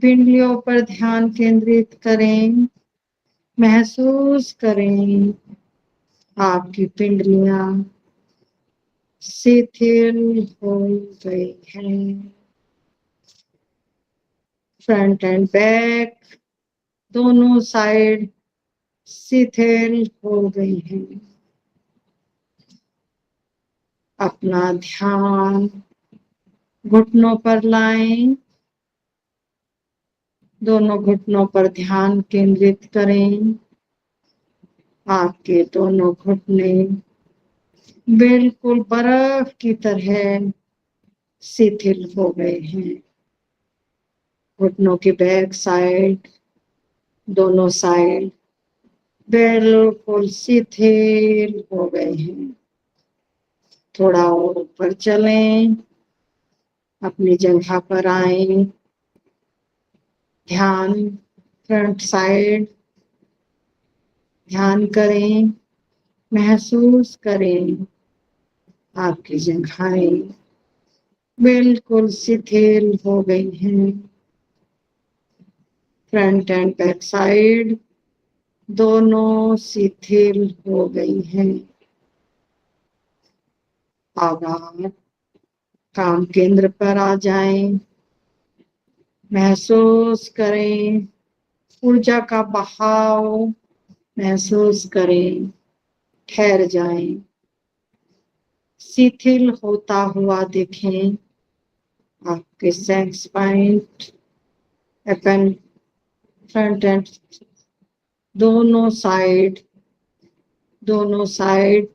पिंडलियों पर ध्यान केंद्रित करें। महसूस करें आपकी पिंडलियां शिथिल हो गई हैं। फ्रंट एंड बैक दोनों साइड शिथिल हो गई हैं। अपना ध्यान घुटनों पर लाएं, दोनों घुटनों पर ध्यान केंद्रित करें। आपके दोनों घुटने बिल्कुल बर्फ की तरह शिथिल हो गए हैं। घुटनों के बैक साइड दोनों साइड बिल्कुल शिथिल हो गए हैं। थोड़ा और ऊपर चलें, अपनी जगह पर आए। ध्यान फ्रंट साइड ध्यान करें। महसूस करें आपकी जगहें बिल्कुल शिथिल हो गई हैं। फ्रंट एंड बैक साइड दोनों शिथिल हो गई हैं। अब आप काम केंद्र पर आ जाएं। महसूस करें ऊर्जा का बहाव, महसूस करें। ठहर जाएं, शिथिल होता हुआ देखें आपके सेक्स पॉइंट, अपन फ्रंट एंड दोनों साइड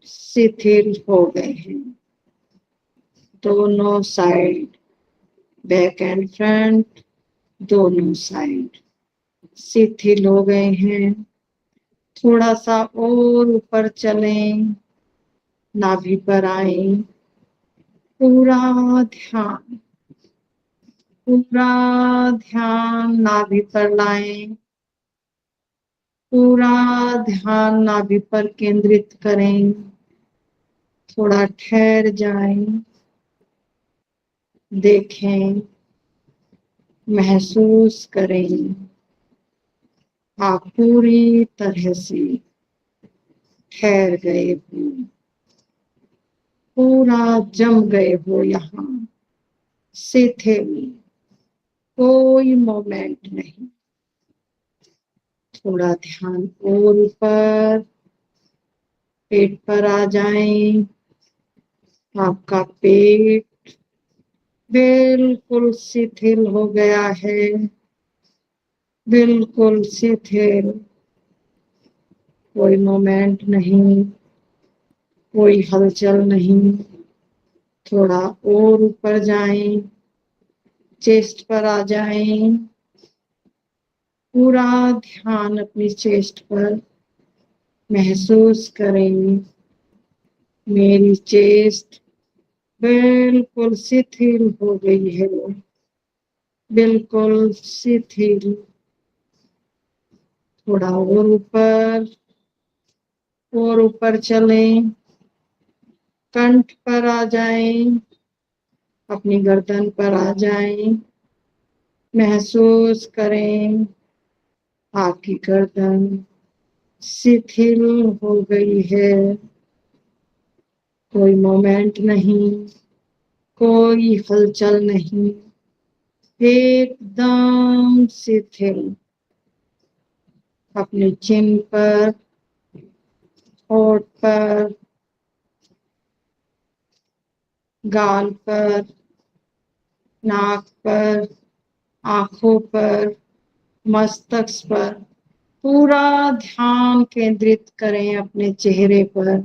शिथिल हो गए हैं। दोनों साइड बैक एंड फ्रंट दोनों साइड शिथिल हो गए हैं। थोड़ा सा और ऊपर चलें, नाभि पर आए। पूरा ध्यान नाभि पर लाएं। पूरा ध्यान नाभि पर केंद्रित करें। थोड़ा ठहर जाएं, देखें, महसूस करें आप पूरी तरह से ठहर गए हो, पूरा जम गए हो। यहाँ शिथिल, कोई मोमेंट नहीं। थोड़ा ध्यान और ऊपर पेट पर आ जाएं। आपका पेट बिल्कुल शिथिल हो गया है, बिल्कुल शिथिल। कोई मोमेंट नहीं, कोई हलचल नहीं। थोड़ा और ऊपर जाएं, चेस्ट पर आ जाएं। पूरा ध्यान अपनी चेस्ट पर। महसूस करें मेरी चेस्ट बिल्कुल शिथिल हो गई है, बिल्कुल शिथिल। थोड़ा और ऊपर चलें, कंठ पर आ जाएं, अपनी गर्दन पर आ जाएं। महसूस करें आपकी गर्दन शिथिल हो गई है, कोई मोमेंट नहीं, कोई हलचल नहीं, एकदम शिथिल। अपने चिन पर, होठ पर, गाल पर, नाक पर, आंखों पर, मस्तक पर पूरा ध्यान केंद्रित करें अपने चेहरे पर।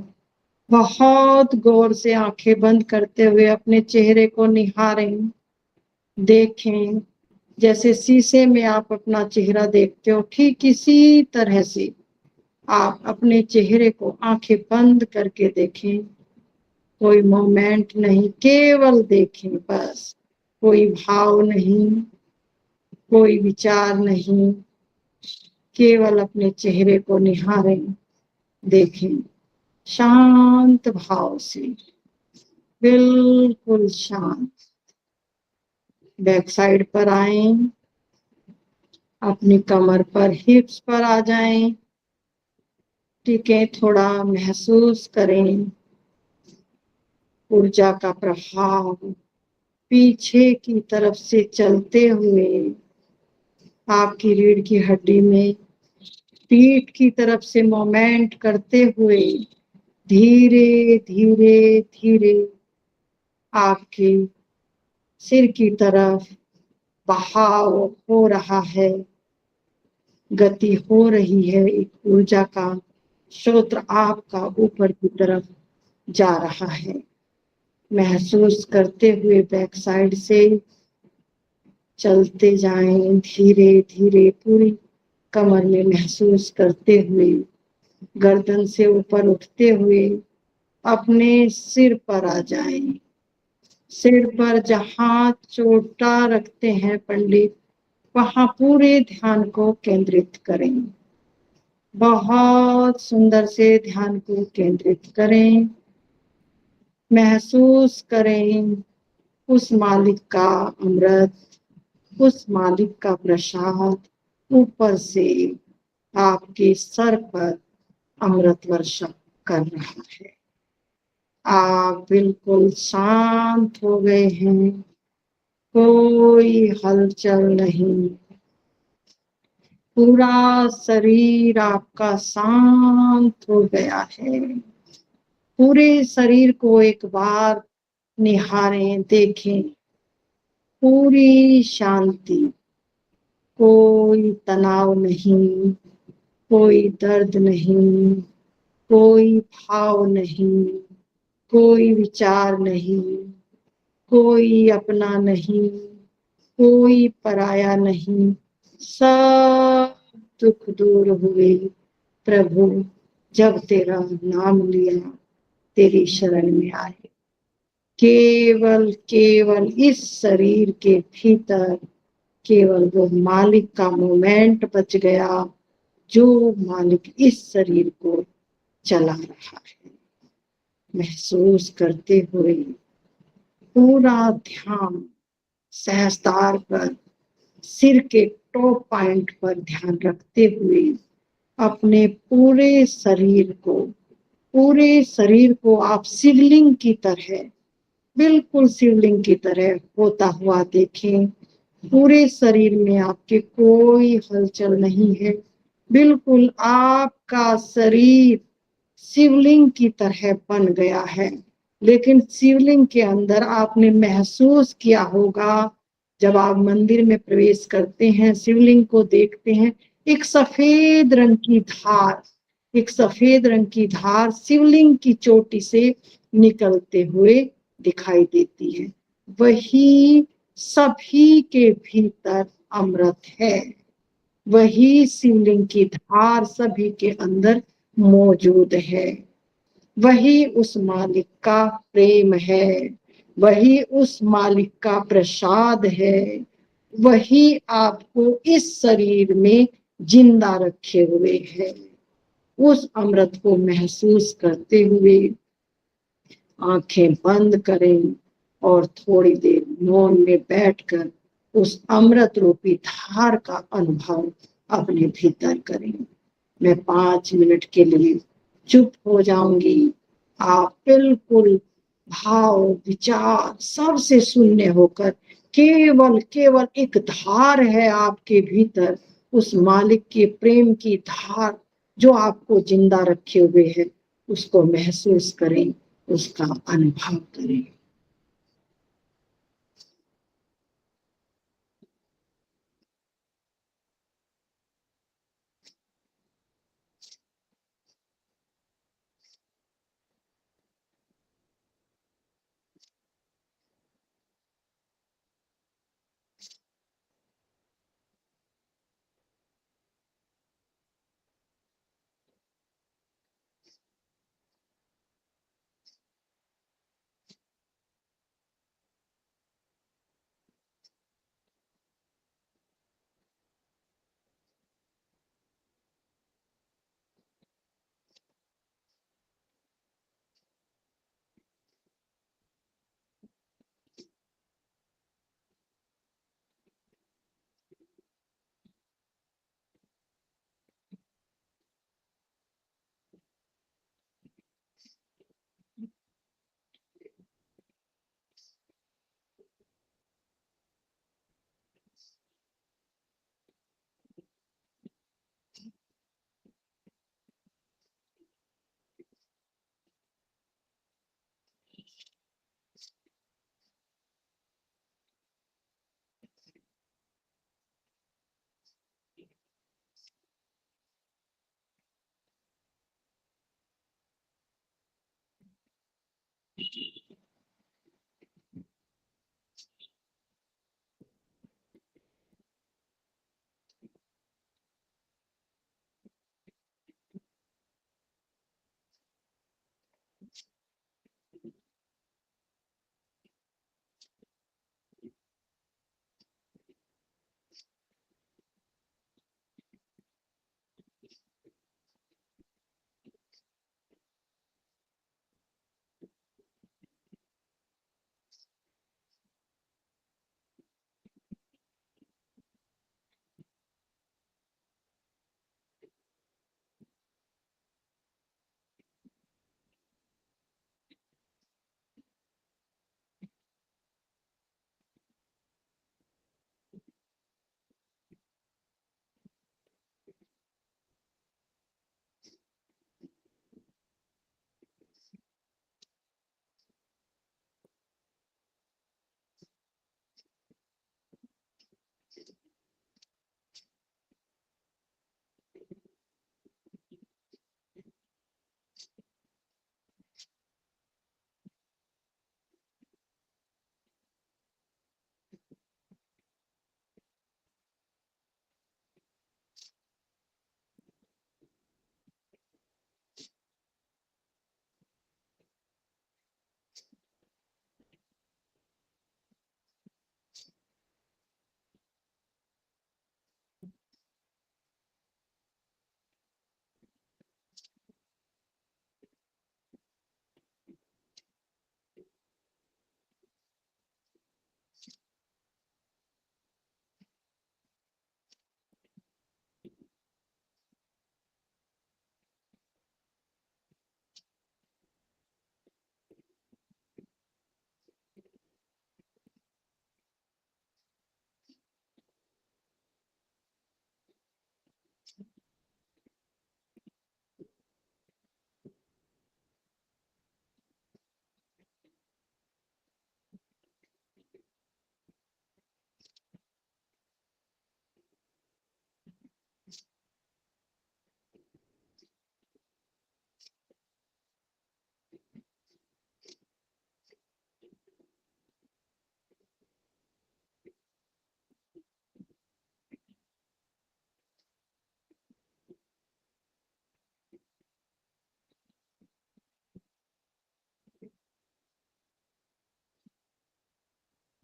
बहुत गौर से आंखें बंद करते हुए अपने चेहरे को निहारें, देखें। जैसे शीशे में आप अपना चेहरा देखते हो, ठीक इसी तरह से आप अपने चेहरे को आंखें बंद करके देखें। कोई मोमेंट नहीं, केवल देखें बस। कोई भाव नहीं, कोई विचार नहीं, केवल अपने चेहरे को निहारें, देखें शांत भाव से, बिल्कुल शांत। बैक साइड पर आए, अपनी कमर पर, हिप्स पर आ जाएं, टिके, थोड़ा महसूस करें ऊर्जा का प्रभाव पीछे की तरफ से चलते हुए आपकी रीढ़ की हड्डी में, पीठ की तरफ से मोमेंट करते हुए धीरे धीरे धीरे आपके सिर की तरफ बहाव हो रहा है, गति हो रही है। एक ऊर्जा का स्रोत आपका ऊपर की तरफ जा रहा है। महसूस करते हुए बैक साइड से चलते जाएं, धीरे धीरे पूरी कमर में महसूस करते हुए, गर्दन से ऊपर उठते हुए अपने सिर पर आ जाएं। सिर पर जहां चोटा रखते हैं पंडित, वहां पूरे ध्यान को केंद्रित करें। बहुत सुंदर से ध्यान को केंद्रित करें। महसूस करें उस मालिक का अमृत, उस मालिक का प्रसाद ऊपर से आपके सर पर अमृत वर्षा कर रहा है। आप बिल्कुल शांत हो गए हैं, कोई हलचल नहीं। पूरा शरीर आपका शांत हो गया है। पूरे शरीर को एक बार निहारें, देखें, पूरी शांति, कोई तनाव नहीं, कोई दर्द नहीं, कोई भाव नहीं, कोई विचार नहीं, कोई अपना नहीं, कोई पराया नहीं। सब दुख दूर हुए प्रभु जब तेरा नाम लिया, तेरी शरण में आए। केवल केवल इस शरीर के भीतर केवल वो मालिक का मोमेंट बच गया, जो मालिक इस शरीर को चला रहा है। महसूस करते हुए पूरा ध्यान सहस्त्रार पर, सिर के टॉप पॉइंट पर ध्यान रखते हुए अपने पूरे शरीर को आप शिवलिंग की तरह, बिल्कुल शिवलिंग की तरह होता हुआ देखें। पूरे शरीर में आपके कोई हलचल नहीं है, बिल्कुल आपका शरीर शिवलिंग की तरह बन गया है। लेकिन शिवलिंग के अंदर आपने महसूस किया होगा, जब आप मंदिर में प्रवेश करते हैं, शिवलिंग को देखते हैं, एक सफेद रंग की धार, एक सफेद रंग की धार शिवलिंग की चोटी से निकलते हुए दिखाई देती है। वही सभी के भीतर अमृत है, वही शिवलिंग की धार सभी के अंदर मौजूद है। वही उस मालिक का प्रेम है, वही उस मालिक का प्रसाद है, वही आपको इस शरीर में जिंदा रखे हुए है। उस अमृत को महसूस करते हुए आंखें बंद करें और थोड़ी देर मौन में बैठकर उस अमृत रूपी धार का अनुभव अपने भीतर करें। मैं 5 मिनट के लिए चुप हो जाऊंगी आप बिल्कुल भाव विचार सबसे शून्य होकर केवल केवल एक धार है आपके भीतर, उस मालिक के प्रेम की धार जो आपको जिंदा रखे हुए है, उसको महसूस करें, उसका अनुभव करें।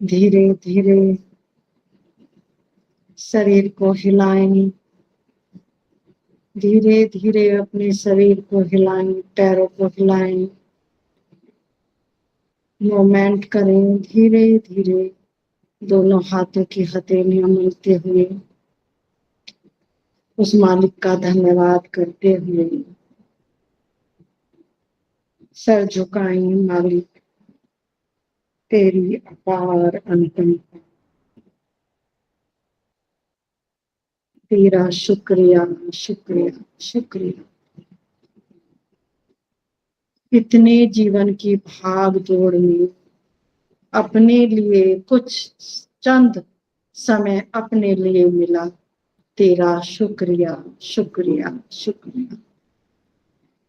धीरे धीरे शरीर को हिलाएं, धीरे धीरे अपने शरीर को हिलाएं, पैरों को हिलाएं, मूवमेंट करें धीरे धीरे, दोनों हाथों की हथेलियां मिलते हुए उस मालिक का धन्यवाद करते हुए सर झुकाएं मालिक, तेरी अपार अनुकंपा, तेरा शुक्रिया शुक्रिया शुक्रिया। इतने जीवन की भाग दौड़ में अपने लिए कुछ चंद समय अपने लिए मिला, तेरा शुक्रिया शुक्रिया शुक्रिया।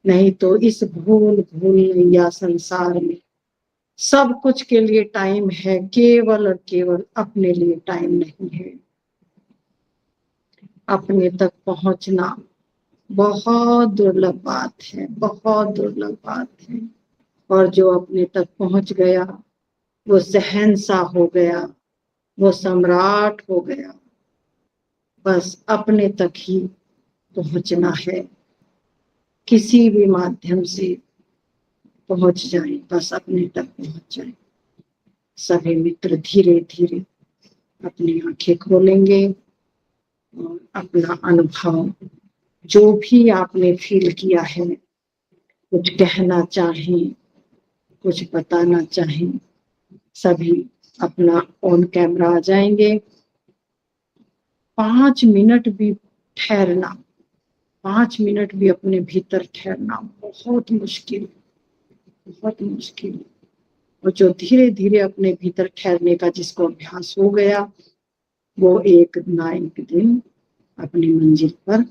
नहीं तो इस भूल भूलैया संसार में सब कुछ के लिए टाइम है, केवल और केवल अपने लिए टाइम नहीं है। अपने तक पहुंचना बहुत दुर्लभ बात है, बहुत दुर्लभ बात है। और जो अपने तक पहुंच गया वो शहंशाह हो गया, वो सम्राट हो गया। बस अपने तक ही पहुंचना है, किसी भी माध्यम से पहुंच जाए, बस अपने तक पहुंच जाए। सभी मित्र धीरे धीरे अपनी आंखें खोलेंगे और अपना अनुभव जो भी आपने फील किया है, कुछ कहना चाहें, कुछ बताना चाहें, सभी अपना ऑन कैमरा आ जाएंगे। 5 मिनट भी ठहरना, 5 मिनट भी अपने भीतर ठहरना बहुत मुश्किल, बहुत मुश्किल। और जो धीरे धीरे अपने भीतर ठहरने का जिसको अभ्यास हो गया, वो एक ना एक दिन अपनी मंजिल पर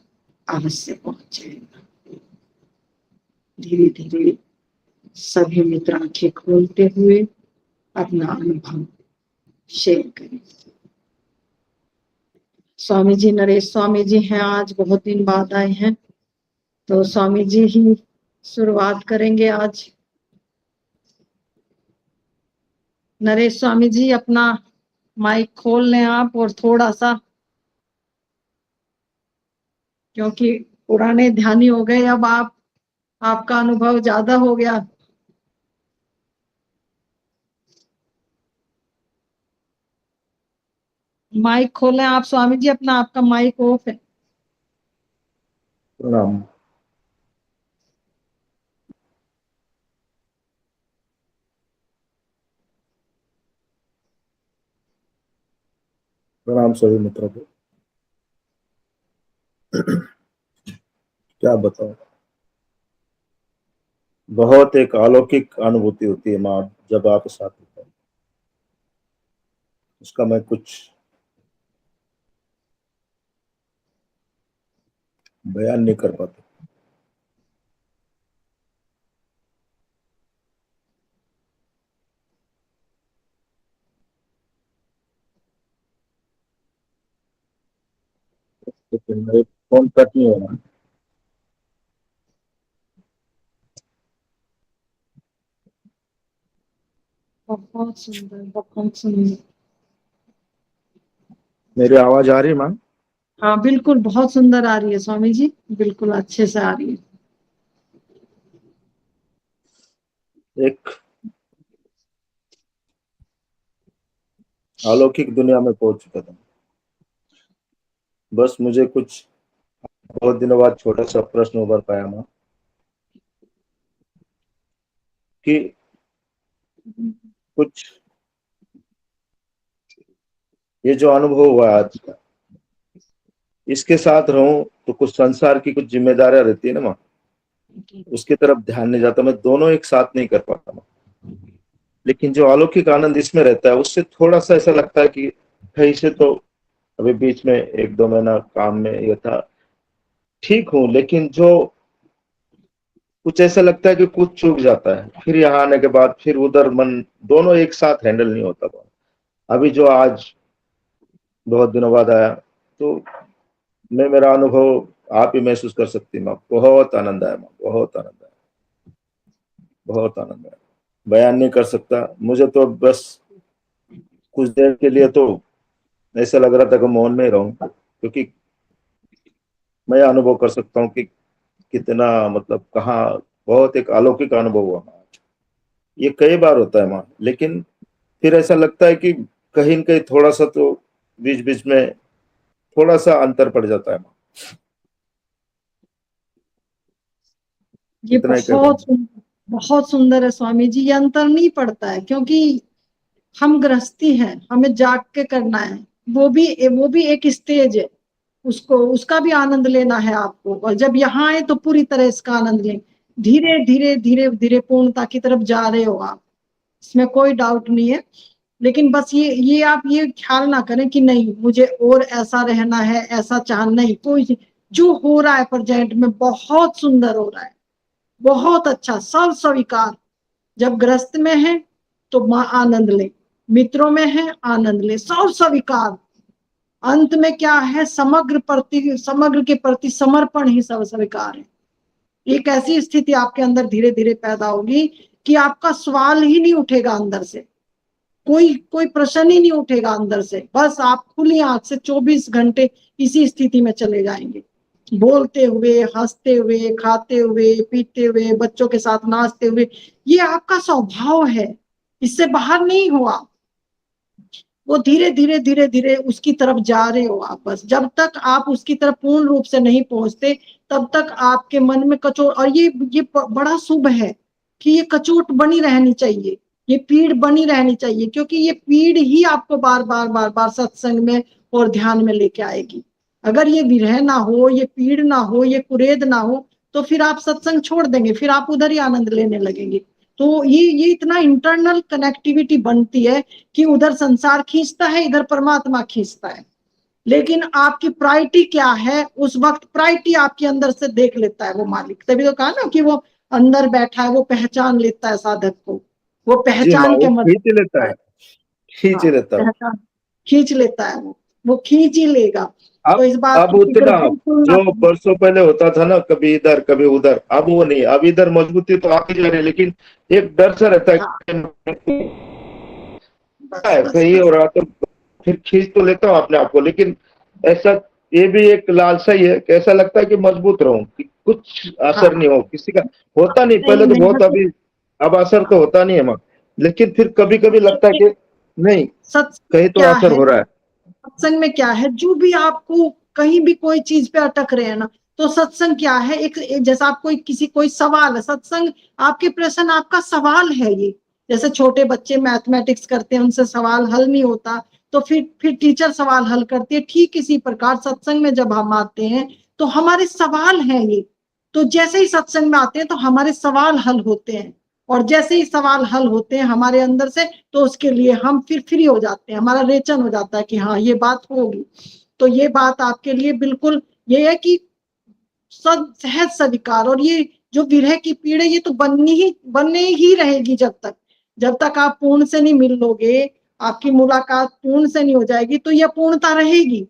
अवश्य पहुंच जाएगा। धीरे धीरे सभी मित्र आंखें खोलते हुए अपना अनुभव शेयर करें। स्वामी जी, नरेश स्वामी जी हैं, आज बहुत दिन बाद आए हैं, तो स्वामी जी ही शुरुआत करेंगे आज। नरेश स्वामी जी अपना माइक खोल लें आप, और थोड़ा सा, क्योंकि पुराने ध्यानी हो गए, अब आपका अनुभव ज्यादा हो गया। माइक खोलें आप स्वामी जी अपना, आपका माइक ऑफ है। प्रणाम। प्रणाम सभी मित्रों को। क्या बताऊं, बहुत एक अलौकिक अनुभूति होती है माँ जब आप साथ होते हैं। उसका मैं कुछ बयान नहीं कर पाता। लेकिन मेरे फोन कट नहीं हो रहा। बहुत सुंदर, बहुत सुंदर। मेरी आवाज आ रही है माँ? हाँ बिल्कुल, बहुत सुंदर आ रही है स्वामी जी, बिल्कुल अच्छे से आ रही है। एक अलौकिक दुनिया में पहुंच चुका था। बस मुझे कुछ बहुत दिनों बाद छोटा सा प्रश्न उभर पाया माँ, कि कुछ ये जो अनुभव हुआ आज का, इसके साथ रहूं तो कुछ संसार की कुछ जिम्मेदारियां रहती है ना माँ, उसकी तरफ ध्यान नहीं जाता। मैं दोनों एक साथ नहीं कर पाता माँ। लेकिन जो अलौकिक आनंद इसमें रहता है, उससे थोड़ा सा ऐसा लगता है कि कहीं से तो अभी बीच में 1-2 महीना काम में ये था, ठीक हूं, लेकिन जो कुछ ऐसा लगता है कि कुछ चूक जाता है, फिर यहाँ आने के बाद फिर उधर मन, दोनों एक साथ हैंडल नहीं होता। अभी जो आज बहुत दिनों बाद आया, तो मैं मेरा अनुभव आप ही महसूस कर सकती माँ। बहुत आनंद आया माँ, बहुत आनंद आया, बहुत आनंद आया। बयान नहीं कर सकता। मुझे तो बस कुछ देर के लिए तो ऐसा लग रहा था कि मौन में ही रहूं, क्योंकि मैं अनुभव कर सकता हूँ कि कितना, मतलब कहाँ बहुत एक अलौकिक अनुभव हुआ। ये कई बार होता है माँ, लेकिन फिर ऐसा लगता है कि कहीं न कहीं थोड़ा सा तो बीच बीच में थोड़ा सा अंतर पड़ जाता है माँ। ये इतना ही कह बहुत पाऊंगा। बहुत सुंदर है स्वामी जी। ये अंतर नहीं पड़ता है, क्योंकि हम गृहस्थी हैं, हमें जाग के करना है। वो भी एक स्टेज है, उसको उसका भी आनंद लेना है आपको। और जब यहाँ आए तो पूरी तरह इसका आनंद लें। धीरे धीरे धीरे धीरे पूर्णता की तरफ जा रहे हो आप, इसमें कोई डाउट नहीं है। लेकिन बस ये आप ये ख्याल ना करें कि नहीं मुझे और ऐसा रहना है, ऐसा चाह नहीं। कोई जो हो रहा है प्रेजेंट में बहुत सुंदर हो रहा है, बहुत अच्छा, सब स्वीकार। जब गृहस्थ में है तो माँ आनंद ले, मित्रों में है आनंद ले, सब स्वीकार। अंत में क्या है, समग्र के प्रति समर्पण ही सब स्वीकार है। एक ऐसी स्थिति आपके अंदर धीरे धीरे पैदा होगी कि आपका सवाल ही नहीं उठेगा अंदर से, कोई कोई प्रश्न ही नहीं उठेगा अंदर से। बस आप खुली आंख से 24 घंटे इसी स्थिति में चले जाएंगे, बोलते हुए, हंसते हुए, खाते हुए, पीते हुए, बच्चों के साथ नाचते हुए। ये आपका स्वभाव है, इससे बाहर नहीं हो आप। वो धीरे धीरे धीरे धीरे उसकी तरफ जा रहे हो आप। बस जब तक आप उसकी तरफ पूर्ण रूप से नहीं पहुंचते तब तक आपके मन में कचोट, और ये बड़ा शुभ है कि ये कचोट बनी रहनी चाहिए, ये पीड़ बनी रहनी चाहिए, क्योंकि ये पीड़ ही आपको बार बार बार बार सत्संग में और ध्यान में लेके आएगी। अगर ये विरह ना हो, ये पीड़ ना हो, ये कुरेद ना हो, तो फिर आप सत्संग छोड़ देंगे, फिर आप उधर ही आनंद लेने लगेंगे। तो ये इतना इंटरनल कनेक्टिविटी बनती है कि उधर संसार खींचता है, इधर परमात्मा खींचता है। लेकिन आपकी प्रायोरिटी क्या है, उस वक्त प्रायोरिटी आपके अंदर से देख लेता है वो मालिक। तभी तो कहा ना कि वो अंदर बैठा है, वो पहचान लेता है साधक को, वो जी माँ, पहचान वो के मदद खींच लेता करता है, है। खींच हाँ, लेता है। पहचान खींच लेता है, वो खींच ही लेगा। तो अब इस बात अब की फिक्र उतना बिल्कुल ना जो करें। परसों पहले होता था ना, कभी इधर कभी उधर, अब वो नहीं। अब इधर मजबूती तो आती जा रही है, लेकिन एक डर सा रहता है हाँ, कि बस है बस सही हो बस। रहा तो फिर खींच तो लेता हूँ अपने आप को, लेकिन ऐसा, ये भी एक लालसा ही है कि ऐसा लगता है कि मजबूत रहूं, कि कुछ असर हाँ, नहीं हो किसी का। होता नहीं, नहीं पहले तो नहीं बहुत, मतलब, अभी अब असर तो हाँ, होता नहीं है माँ। लेकिन फिर कभी कभी लगता है देखिए, कि नहीं, सत्संग कहीं तो क्या असर है, हो रहा है। सत्संग में क्या है, जो भी आपको कहीं भी कोई चीज पे अटक रहे हैं ना, तो सत्संग क्या है, एक जैसा आप कोई सवाल है, सत्संग आपके प्रश्न, आपका सवाल है ये। जैसे छोटे बच्चे मैथमेटिक्स करते हैं, उनसे सवाल हल नहीं होता, तो फिर टीचर सवाल हल करती है। ठीक इसी प्रकार सत्संग में जब हम आते हैं तो हमारे सवाल हैं ये। तो जैसे ही सत्संग में आते हैं तो हमारे सवाल हल होते हैं, और जैसे ही सवाल हल होते हैं हमारे अंदर से, तो उसके लिए हम फिर फ्री हो जाते हैं, हमारा रेचन हो जाता है कि हाँ ये बात होगी। तो ये बात आपके लिए बिल्कुल ये है कि सहज स्वीकार। और ये जो विरह की पीड़ है, ये तो बनने ही रहेगी जब तक आप पूर्ण से नहीं मिल लोगे, आपकी मुलाकात पूर्ण से नहीं हो जाएगी, तो यह पूर्णता रहेगी।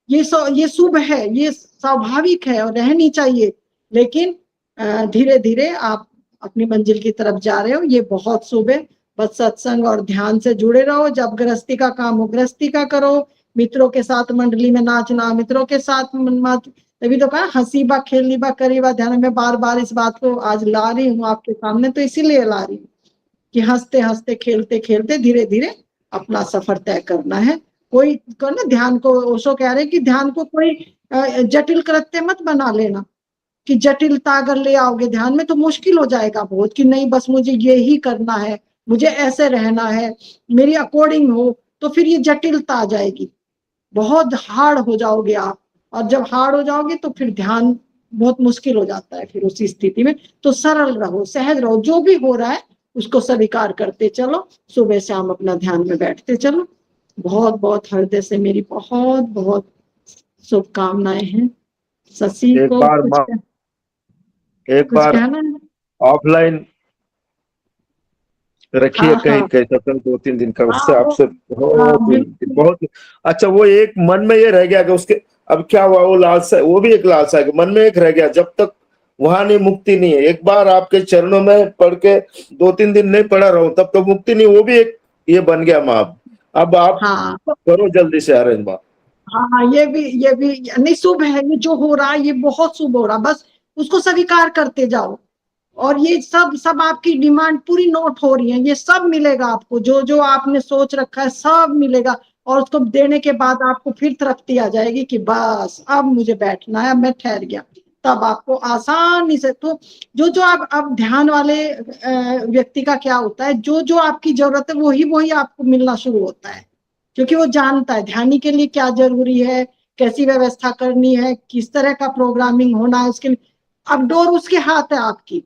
ये शुभ है, ये स्वाभाविक है और रहनी चाहिए। लेकिन धीरे धीरे आप अपनी मंजिल की तरफ जा रहे हो, ये बहुत शुभ है। बस सत्संग और ध्यान से जुड़े रहो। जब गृहस्थी का काम हो गृहस्थी का करो, मित्रों के साथ मंडली में नाचना, मित्रों के साथ तभी तो कहा हंसी बा खेलनी बा करी बा ध्यान। में बार बार इस बात को आज ला रही हूँ आपके सामने, तो इसीलिए ला रही हूँ कि हंसते हंसते खेलते खेलते धीरे धीरे अपना सफर तय करना है। कोई को ना ध्यान को, ओशो कह रहे कि ध्यान को कोई जटिल कृत्य मत बना लेना, कि जटिलता अगर ले आओगे ध्यान में तो मुश्किल हो जाएगा बहुत, कि नहीं बस मुझे ये ही करना है, मुझे ऐसे रहना है, मेरी अकॉर्डिंग हो, तो फिर ये जटिलता आ जाएगी, बहुत हार्ड हो जाओगे आप। और जब हार्ड हो जाओगे तो फिर ध्यान बहुत मुश्किल हो जाता है फिर उसी स्थिति में। तो सरल रहो, सहज रहो, जो भी हो रहा है उसको स्वीकार करते चलो, सुबह शाम अपना ध्यान में बैठते चलो। बहुत बहुत हृदय से मेरी बहुत बहुत शुभकामनाएं हैं। शशि एक को बार कुछ माँ, एक कुछ बार कहना है? ऑफलाइन रखिए हाँ कहीं हाँ कैसा तो 2-3 दिन का, हाँ उससे वो, आपसे हाँ बहुत बिल्कुल। बहुत अच्छा। वो एक मन में ये रह गया कि उसके, अब क्या हुआ, वो लालसा, वो भी एक लालसा है कि मन में एक रह गया, जब तक वहां नहीं, मुक्ति नहीं है। एक बार आपके चरणों में पढ़ के 2-3 दिन नहीं पढ़ा रहूं तब तो मुक्ति नहीं, वो भी एक ये बन गया माँ। अब आप हाँ करो जल्दी से अरेंज माँ। हाँ, ये भी नहीं, शुभ है ये जो हो रहा है, ये बहुत शुभ हो रहा, बस उसको स्वीकार करते जाओ। और ये सब सब आपकी डिमांड पूरी नोट हो रही है, ये सब मिलेगा आपको, जो जो आपने सोच रखा है सब मिलेगा। और उसको देने के बाद आपको फिर तृप्ति आ जाएगी कि बस अब मुझे बैठना है, अब मैं ठहर गया। तब आपको आसानी से, तो जो जो आप अब ध्यान वाले व्यक्ति का क्या होता है, जो जो आपकी जरूरत है वही वही आपको मिलना शुरू होता है, क्योंकि वो जानता है ध्यानी के लिए क्या जरूरी है, कैसी व्यवस्था करनी है, किस तरह का प्रोग्रामिंग होना है उसके लिए। अब डोर उसके हाथ है आपकी।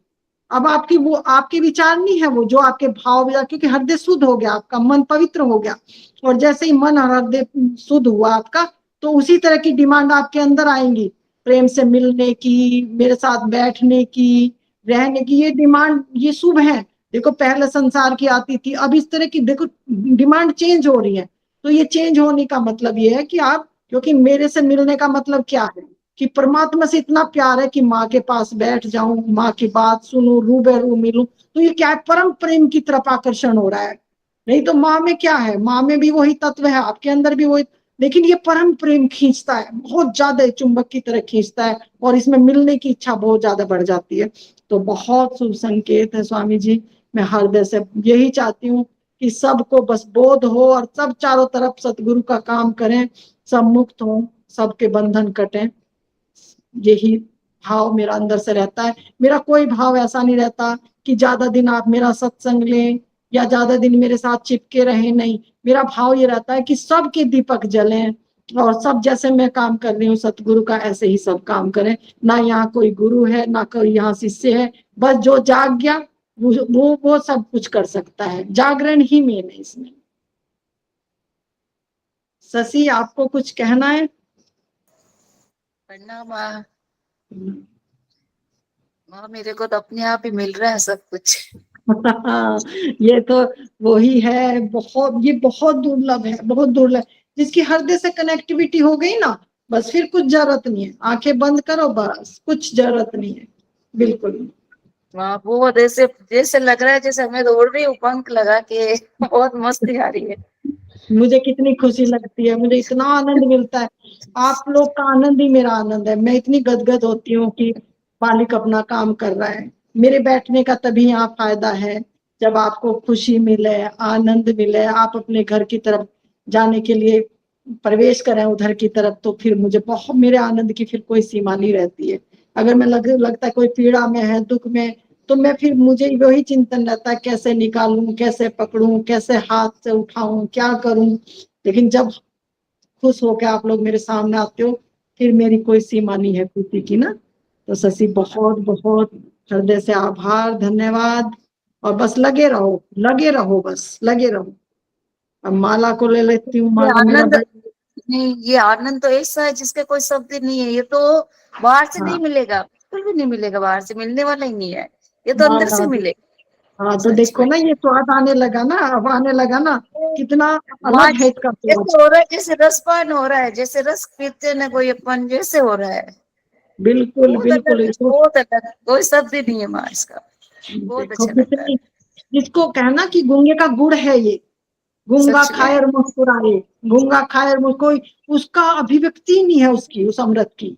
अब आपकी वो आपके विचार नहीं है, वो जो आपके भाव विचार, क्योंकि हृदय शुद्ध हो गया, आपका मन पवित्र हो गया, और जैसे ही मन और हृदय शुद्ध हुआ आपका, तो उसी तरह की डिमांड आपके अंदर आएंगी, प्रेम से मिलने की, मेरे साथ बैठने की, रहने की, ये डिमांड ये शुभ है। देखो पहले संसार की आती थी, अब इस तरह की देखो डिमांड चेंज हो रही है। तो ये चेंज होने का मतलब ये है कि आप, क्योंकि मेरे से मिलने का मतलब क्या है कि परमात्मा से इतना प्यार है कि माँ के पास बैठ जाऊं, माँ की बात सुनूं, रूबरू मिलूं, तो ये क्या है, परम प्रेम की तरफ आकर्षण हो रहा है। नहीं तो माँ में क्या है, माँ में भी वही तत्व है, आपके अंदर भी वही, लेकिन ये परम प्रेम खींचता है, बहुत ज्यादा चुंबक की तरह खींचता है, और इसमें मिलने की इच्छा बहुत ज्यादा बढ़ जाती है। तो बहुत शुभ संकेत है स्वामी जी। मैं हृदय से यही चाहती हूँ कि सबको बस बोध हो, और सब चारों तरफ सतगुरु का काम करें, सब मुक्त हो, सबके बंधन कटें। यही भाव मेरा अंदर से रहता है। मेरा कोई भाव ऐसा नहीं रहता कि ज्यादा दिन आप मेरा सत्संग लें या ज्यादा दिन मेरे साथ चिपके रहे, नहीं। मेरा भाव ये रहता है कि सबके दीपक जलें, और सब जैसे मैं काम कर रही हूँ सतगुरु का, ऐसे ही सब काम करें। ना यहाँ कोई गुरु है, ना कोई यहाँ शिष्य है, बस जो जाग गया वो सब कुछ कर सकता है। जागरण ही मेन है इसमें। शशि, आपको कुछ कहना है? प्रणाम माँ। माँ मेरे को तो अपने आप ही मिल रहा है सब कुछ। ये तो वही है, बहुत, ये बहुत दुर्लभ है, बहुत दुर्लभ। जिसकी हृदय से कनेक्टिविटी हो गई ना, बस फिर कुछ जरूरत नहीं है, आंखें बंद करो, बस कुछ जरूरत नहीं है, बिल्कुल। माँ बहुत ऐसे जैसे लग रहा है जैसे हमें दौड़ रही हूँ पंख लगा के, बहुत मस्ती आ रही है। मुझे कितनी खुशी लगती है, मुझे इतना आनंद मिलता है। आप लोग का आनंद ही मेरा आनंद है। मैं इतनी गदगद होती हूँ कि मालिक अपना काम कर रहा है। मेरे बैठने का तभी यहाँ फायदा है, जब आपको खुशी मिले, आनंद मिले, आप अपने घर की तरफ जाने के लिए प्रवेश करें उधर की तरफ, तो फिर मुझे बहुत, मेरे आनंद की फिर कोई सीमा नहीं रहती है। अगर मैं लगता है कोई पीड़ा में है, दुख में, तो मैं फिर, मुझे वही चिंतन रहता है, कैसे निकालूं, कैसे पकड़ूं, कैसे हाथ से उठाऊं, क्या करूं। लेकिन जब खुश होकर आप लोग मेरे सामने आते हो, फिर मेरी कोई सीमा नहीं है खुशी की ना। तो शशि, बहुत बहुत हृदय से आभार, धन्यवाद। और बस लगे रहो, लगे रहो, बस लगे रहो। अब माला को ले लेती हूँ। ये माला मेरा आनंद नहीं, ये आनंद तो ऐसा है जिसके कोई शब्द नहीं है। ये तो बाहर से नहीं हाँ, मिलेगा, बिल्कुल भी नहीं मिलेगा, बाहर से मिलने वाला ही नहीं है। ये तो अंदर से माला, मिलेगा। हाँ तो सच देखो में ना, ये स्वाद आने लगा ना, अब आने लगा ना, कितना वहां अलग है इसका स्वाद। जैसे हो रहा है, जैसे रसपान हो रहा है, जैसे रस पीते ना कोई अपन, जैसे हो रहा है। बिल्कुल बहुत बिल्कुल, अलग है, इसको बहुत अलग है, कोई शब्द ही नहीं है माँ इसका। बहुत देखो अच्छा लगता है। कितनी, जिसको कहना कि गूंगे का गुड़ है ये, गूंगा सच खाए में और मुस्कुराए, गूंगा खाए और कोई उसका अभिव्यक्ति नहीं है, उसकी, उस अमृत की,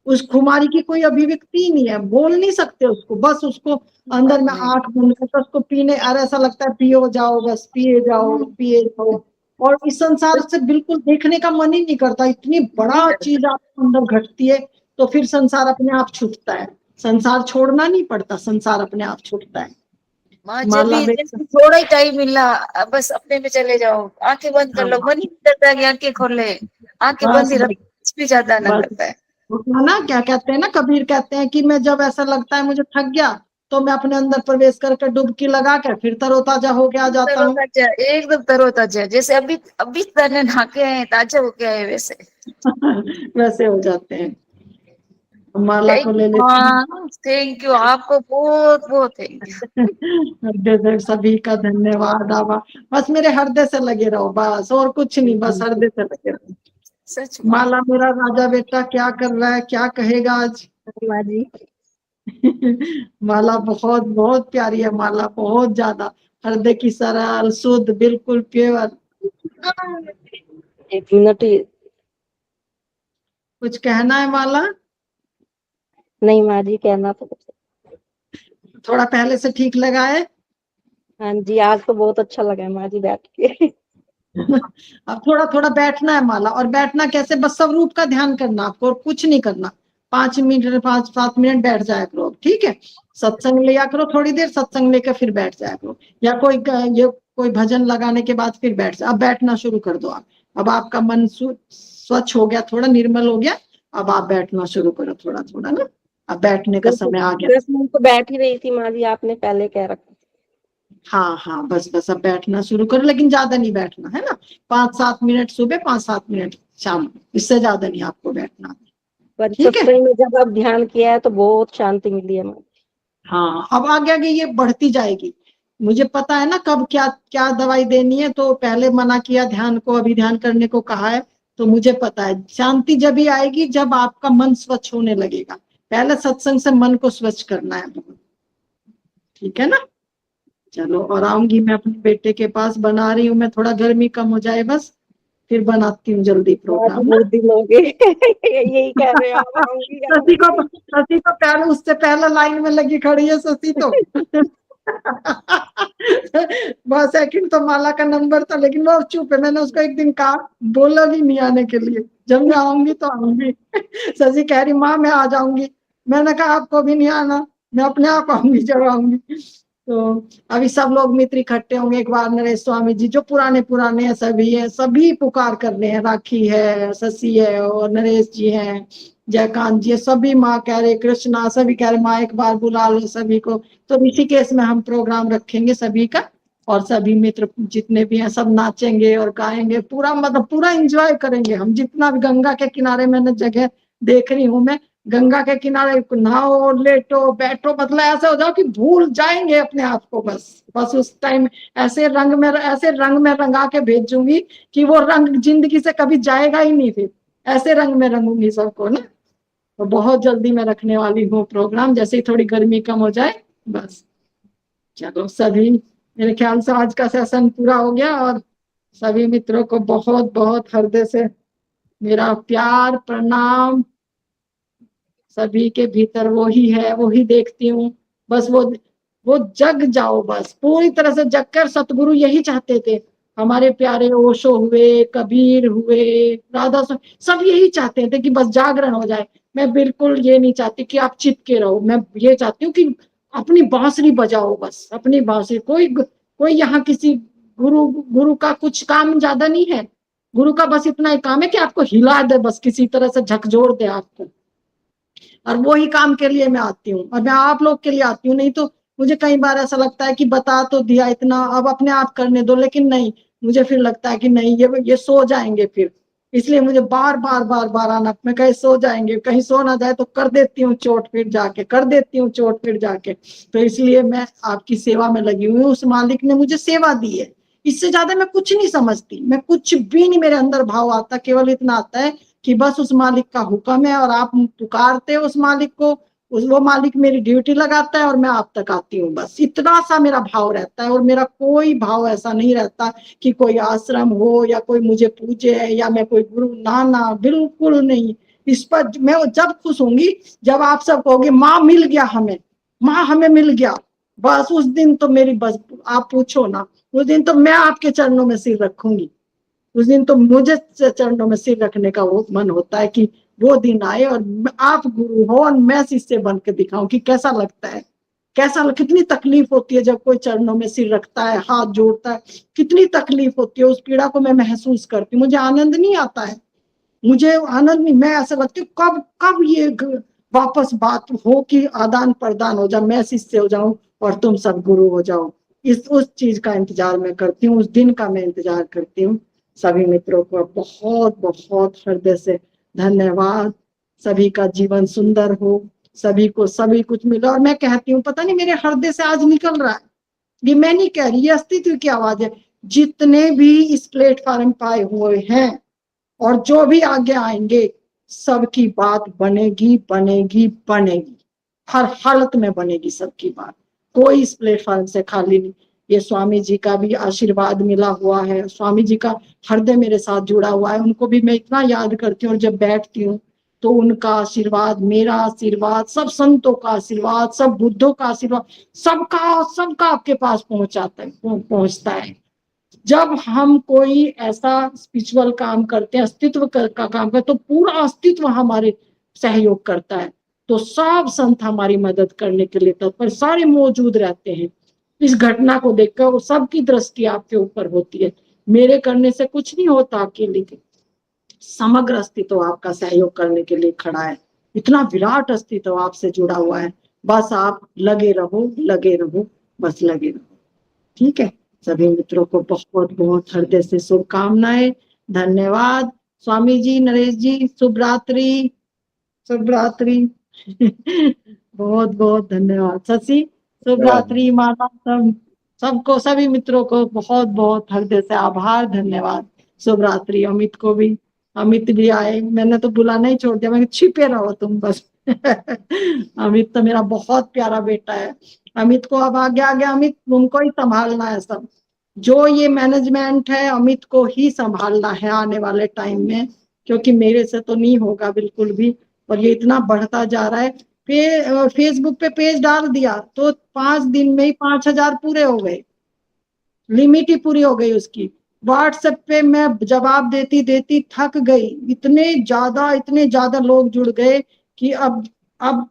उस खुमारी की कोई अभिव्यक्ति नहीं है, बोल नहीं सकते उसको, बस उसको अंदर में नहीं। आंख बंद करके उसको पीने, अरे ऐसा लगता है पियो जाओ, बस पिए जाओ, पिए जाओ। और इस संसार से बिल्कुल देखने का मन ही नहीं करता, इतनी नहीं बड़ा करता चीज आपके अंदर घटती है। तो फिर संसार अपने आप छूटता है, संसार छोड़ना नहीं पड़ता, संसार अपने आप छूटता है। माँ। जब माला भी बेटा, जैसे थोड़ा ही टाइम मिला, बस अपने में चले जाओ, आंखें बंद कर हाँ, लो, मन ही नहीं करता कि आंखें खोले। आंखें बंद बस ही बस रखो, कुछ भी ज्यादा ना बस। करता है। वो ना क्या कहते हैं ना, कबीर कहते हैं कि मैं जब ऐसा लगता है मुझे थक गया, तो मैं अपने अंदर प्रवेश करके डुबकी लगा कर फिर तरोताजा होके आ जाता हूँ। तरोताजा, एकदम तरोताजा, जैसे अभी अभी तने नहा के आए, ताजा होके आए वैसे। वैसे हो जाते हैं। माला थैंक को यू ले लेती हूँ। माँ, थैंक यू, आपको बहुत बहुत थैंक यू। हृदय से सभी का धन्यवाद, आवा। बस मेरे हृदय से लगे रहो, बस और कुछ नहीं, बस हृदय से लगे रहो। सच माँ। माला मेरा राजा बेटा क्या कर रहा है, क्या कहेगा आज? माँ जी, माला बहुत बहुत प्यारी है, माला बहुत ज्यादा, हृदय की सरल, शुद्ध, बिल्कुल प्योर। एक मिनट कुछ कहना है माला? नहीं माँ जी, कहना तो कुछ। थोड़ा पहले से ठीक लगा है? हाँ जी, आज तो बहुत अच्छा लगा है माँ जी बैठ के। अब थोड़ा थोड़ा बैठना है माला, और बैठना कैसे, बस स्वरूप का ध्यान करना आपको, और कुछ नहीं करना। 5 7 मिनट बैठ जाया करो, ठीक है। सत्संग लिया करो, थोड़ी देर सत्संग लेकर फिर बैठ जाया करो, या कोई भजन लगाने के बाद फिर बैठ जाओ। अब बैठना शुरू कर दो आप। अब आपका मन स्वच्छ हो गया, थोड़ा निर्मल हो गया, अब आप बैठना शुरू करो थोड़ा थोड़ा ना। अब बैठने का समय आ गया। 10 मिनट तो बैठ ही रही थी माँ जी, आपने पहले कह रखा। हाँ हाँ, बस बस अब बैठना शुरू करो, लेकिन ज्यादा नहीं बैठना है ना। 5 7 मिनट सुबह, 5 7 मिनट शाम, इससे ज्यादा नहीं आपको बैठना, पर ठीक है। सत्संग में जब आप ध्यान किया है तो बहुत शांति मिली है माँ जी। हाँ, अब आगे आगे ये बढ़ती जाएगी। मुझे पता है ना कब क्या क्या दवाई देनी है, तो पहले मना किया ध्यान को, अभी ध्यान करने को कहा है, तो मुझे पता है शांति जब ही आएगी जब आपका मन स्वच्छ होने लगेगा। पहले सत्संग से मन को स्वच्छ करना है, ठीक है ना। चलो, और आऊंगी मैं अपने बेटे के पास, बना रही हूँ मैं, थोड़ा गर्मी कम हो जाए बस, फिर बनाती हूँ जल्दी माँ जी प्रोग्राम ना। बहुत दिन हो गए यही कह रहे हो आप, आऊंगी आऊंगी। शशि को प्यार, उससे पहले लाइन में लगी खड़ी है शशि तो बहुत सेकंड तो माला का नंबर था, लेकिन वो चुप है। मैंने उसको एक दिन कहा, बोला भी नहीं आने के लिए, जब मैं आऊंगी तो आऊंगी शशि कह रही माँ मैं आ जाऊंगी। मैंने कहा आपको भी नहीं आना, मैं अपने आप आऊंगी जब आऊंगी। तो अभी सब लोग मित्र इकट्ठे होंगे एक बार, नरेश स्वामी जी जो पुराने पुराने हैं सभी है, सभी पुकार कर रहे हैं, राखी है, शशि है और नरेश जी हैं, जयकांत जी, सभी माँ कह रहे, कृष्णा सभी कह रहे माँ एक बार बुला लो सभी को। तो ऋषिकेश में हम प्रोग्राम रखेंगे सभी का, और सभी मित्र जितने भी हैं सब नाचेंगे और गाएंगे, पूरा मतलब पूरा एंजॉय करेंगे हम। जितना भी गंगा के किनारे मैंने जगह देख रही हूँ मैं, गंगा के किनारे नहाओ, लेटो, बैठो, मतलब ऐसा हो जाओ कि भूल जाएंगे अपने आप को। बस उस टाइम ऐसे रंग में रंगा के भेजूंगी कि वो रंग जिंदगी से कभी जाएगा ही नहीं, फिर ऐसे रंग में रंगूंगी सबको ना। तो बहुत जल्दी मैं रखने वाली हूँ प्रोग्राम, जैसे ही थोड़ी गर्मी कम हो जाए बस। चलो सभी, मेरे ख्याल से आज का सेशन पूरा हो गया, और सभी मित्रों को बहुत बहुत हृदय से मेरा प्यार प्रणाम। सभी के भीतर वो ही है, वो ही देखती हूँ। बस वो जग जाओ, बस पूरी तरह से जग कर। सतगुरु यही चाहते थे, हमारे प्यारे ओशो हुए, कबीर हुए, राधा सब यही चाहते थे कि बस जागरण हो जाए। मैं बिल्कुल ये नहीं चाहती कि आप चिपके रहो, मैं ये चाहती हूँ कि अपनी बांसुरी बजाओ, बस अपनी बांसुरी। कोई यहाँ किसी गुरु गुरु का कुछ काम ज्यादा नहीं है। गुरु का बस इतना ही काम है कि आपको हिला दे, बस किसी तरह से झकझोर दे आपको, और वो ही काम के लिए मैं आती हूँ, और मैं आप लोग के लिए आती हूँ। नहीं तो मुझे कई बार ऐसा लगता है कि बता तो दिया इतना, अब अपने आप करने दो, लेकिन नहीं, मुझे फिर लगता है कि नहीं, ये सो जाएंगे फिर, इसलिए मुझे बार बार बार बार आना। मैं कहीं सो जाएंगे, कहीं सो ना जाए तो कर देती हूँ चोट फिर जाके, कर देती हूँ चोट फिर जाके। तो इसलिए मैं आपकी सेवा में लगी हुई हूँ। उस मालिक ने मुझे सेवा दी है, इससे ज्यादा मैं कुछ नहीं समझती, मैं कुछ भी नहीं मेरे अंदर भाव आता, केवल इतना आता है कि बस उस मालिक का हुक्म है, और आप पुकारते हो उस मालिक को, वो मालिक मेरी ड्यूटी लगाता है और मैं आप तक आती हूँ। बस इतना सा मेरा भाव रहता है, और मेरा कोई भाव ऐसा नहीं रहता कि कोई आश्रम हो या कोई मुझे पूजे या मैं कोई गुरु, ना ना, बिल्कुल नहीं। इस पर मैं जब खुश होंगी जब आप सब कहोगे माँ मिल गया हमें, माँ हमें मिल गया, बस उस दिन तो मेरी, बस आप पूछो ना, उस दिन तो मैं आपके चरणों में सिर रखूंगी। उस दिन तो मुझे चरणों में सिर रखने का वो मन होता है कि वो दिन आए और आप गुरु हो और मैं शिष्य बन के दिखाऊं कि कैसा लगता है, कितनी तकलीफ होती है जब कोई चरणों में सिर रखता है, हाथ जोड़ता है, कितनी तकलीफ होती है। उस पीड़ा को मैं महसूस करती हूँ, मुझे आनंद नहीं आता है, मुझे आनंद नहीं, मैं ऐसा लगती हूँ कब कब ये वापस बात हो कि आदान प्रदान हो जाए, मैं शिष्य हो जाऊं और तुम सब गुरु हो जाओ। उस चीज का इंतजार मैं करती हूँ, उस दिन का मैं इंतजार करती हूँ। सभी मित्रों को बहुत बहुत हृदय से धन्यवाद। सभी का जीवन सुंदर हो, सभी को सभी कुछ मिला। और मैं कहती हूँ, पता नहीं मेरे हृदय से आज निकल रहा है, ये मैं नहीं कह रही, ये अस्तित्व की आवाज है। जितने भी इस प्लेटफॉर्म पाए हुए हैं और जो भी आगे आएंगे, सबकी बात बनेगी बनेगी बनेगी, हर हालत में बनेगी सबकी बात, कोई इस प्लेटफॉर्म से खाली नहीं। ये स्वामी जी का भी आशीर्वाद मिला हुआ है, स्वामी जी का हृदय मेरे साथ जुड़ा हुआ है, उनको भी मैं इतना याद करती हूँ। और जब बैठती हूँ तो उनका आशीर्वाद, मेरा आशीर्वाद, सब संतों का आशीर्वाद, सब बुद्धों का आशीर्वाद, सबका सबका आपके पास पहुंचता है। जब हम कोई ऐसा स्पिरिचुअल काम करते हैं, अस्तित्व का काम करते, तो पूरा अस्तित्व हमारे सहयोग करता है। तो सब संत हमारी मदद करने के लिए तत्पर, सारे मौजूद रहते हैं। इस घटना को देखकर सबकी दृष्टि आपके ऊपर होती है। मेरे करने से कुछ नहीं होता अकेले के, समग्र अस्तित्व आपका सहयोग करने के लिए खड़ा है। इतना विराट अस्तित्व आपसे जुड़ा हुआ है। बस आप लगे रहो, लगे रहो, बस लगे रहो। ठीक है, सभी मित्रों को बहुत बहुत हृदय से शुभकामनाएं, धन्यवाद। स्वामी जी, नरेश जी, शुभ रात्रि, शुभ रात्रि। बहुत बहुत धन्यवाद शशि, शुभ रात्रि। माता सबको, सभी मित्रों को बहुत बहुत हृदय से आभार, धन्यवाद, शुभ रात्रि। अमित को भी, अमित भी आए, मैंने तो बुलाना ही छोड़ दिया, मैं छिपे रहो तुम बस। अमित तो मेरा बहुत प्यारा बेटा है। अमित को अब आगे आगे अमित तुमको ही संभालना है सब, जो ये मैनेजमेंट है अमित को ही संभालना है आने वाले टाइम में, क्योंकि मेरे से तो नहीं होगा बिल्कुल भी। और ये इतना बढ़ता जा रहा है। फेसबुक पे पेज डाल दिया तो 5 दिन में ही 5,000 पूरे हो गए, लिमिट ही पूरी हो गई उसकी। व्हाट्सएप पे मैं जवाब देती देती थक गई, इतने ज्यादा लोग जुड़ गए कि अब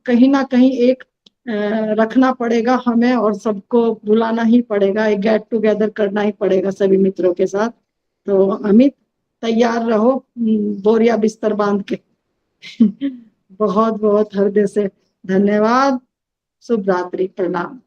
कहीं ना कहीं एक रखना पड़ेगा हमें, और सबको बुलाना ही पड़ेगा, एक गेट टुगेदर करना ही पड़ेगा सभी मित्रों के साथ। तो अमित तैयार रहो, बोरिया बिस्तर बांध के। बहुत बहुत हृदय से धन्यवाद, शुभ रात्रि, प्रणाम।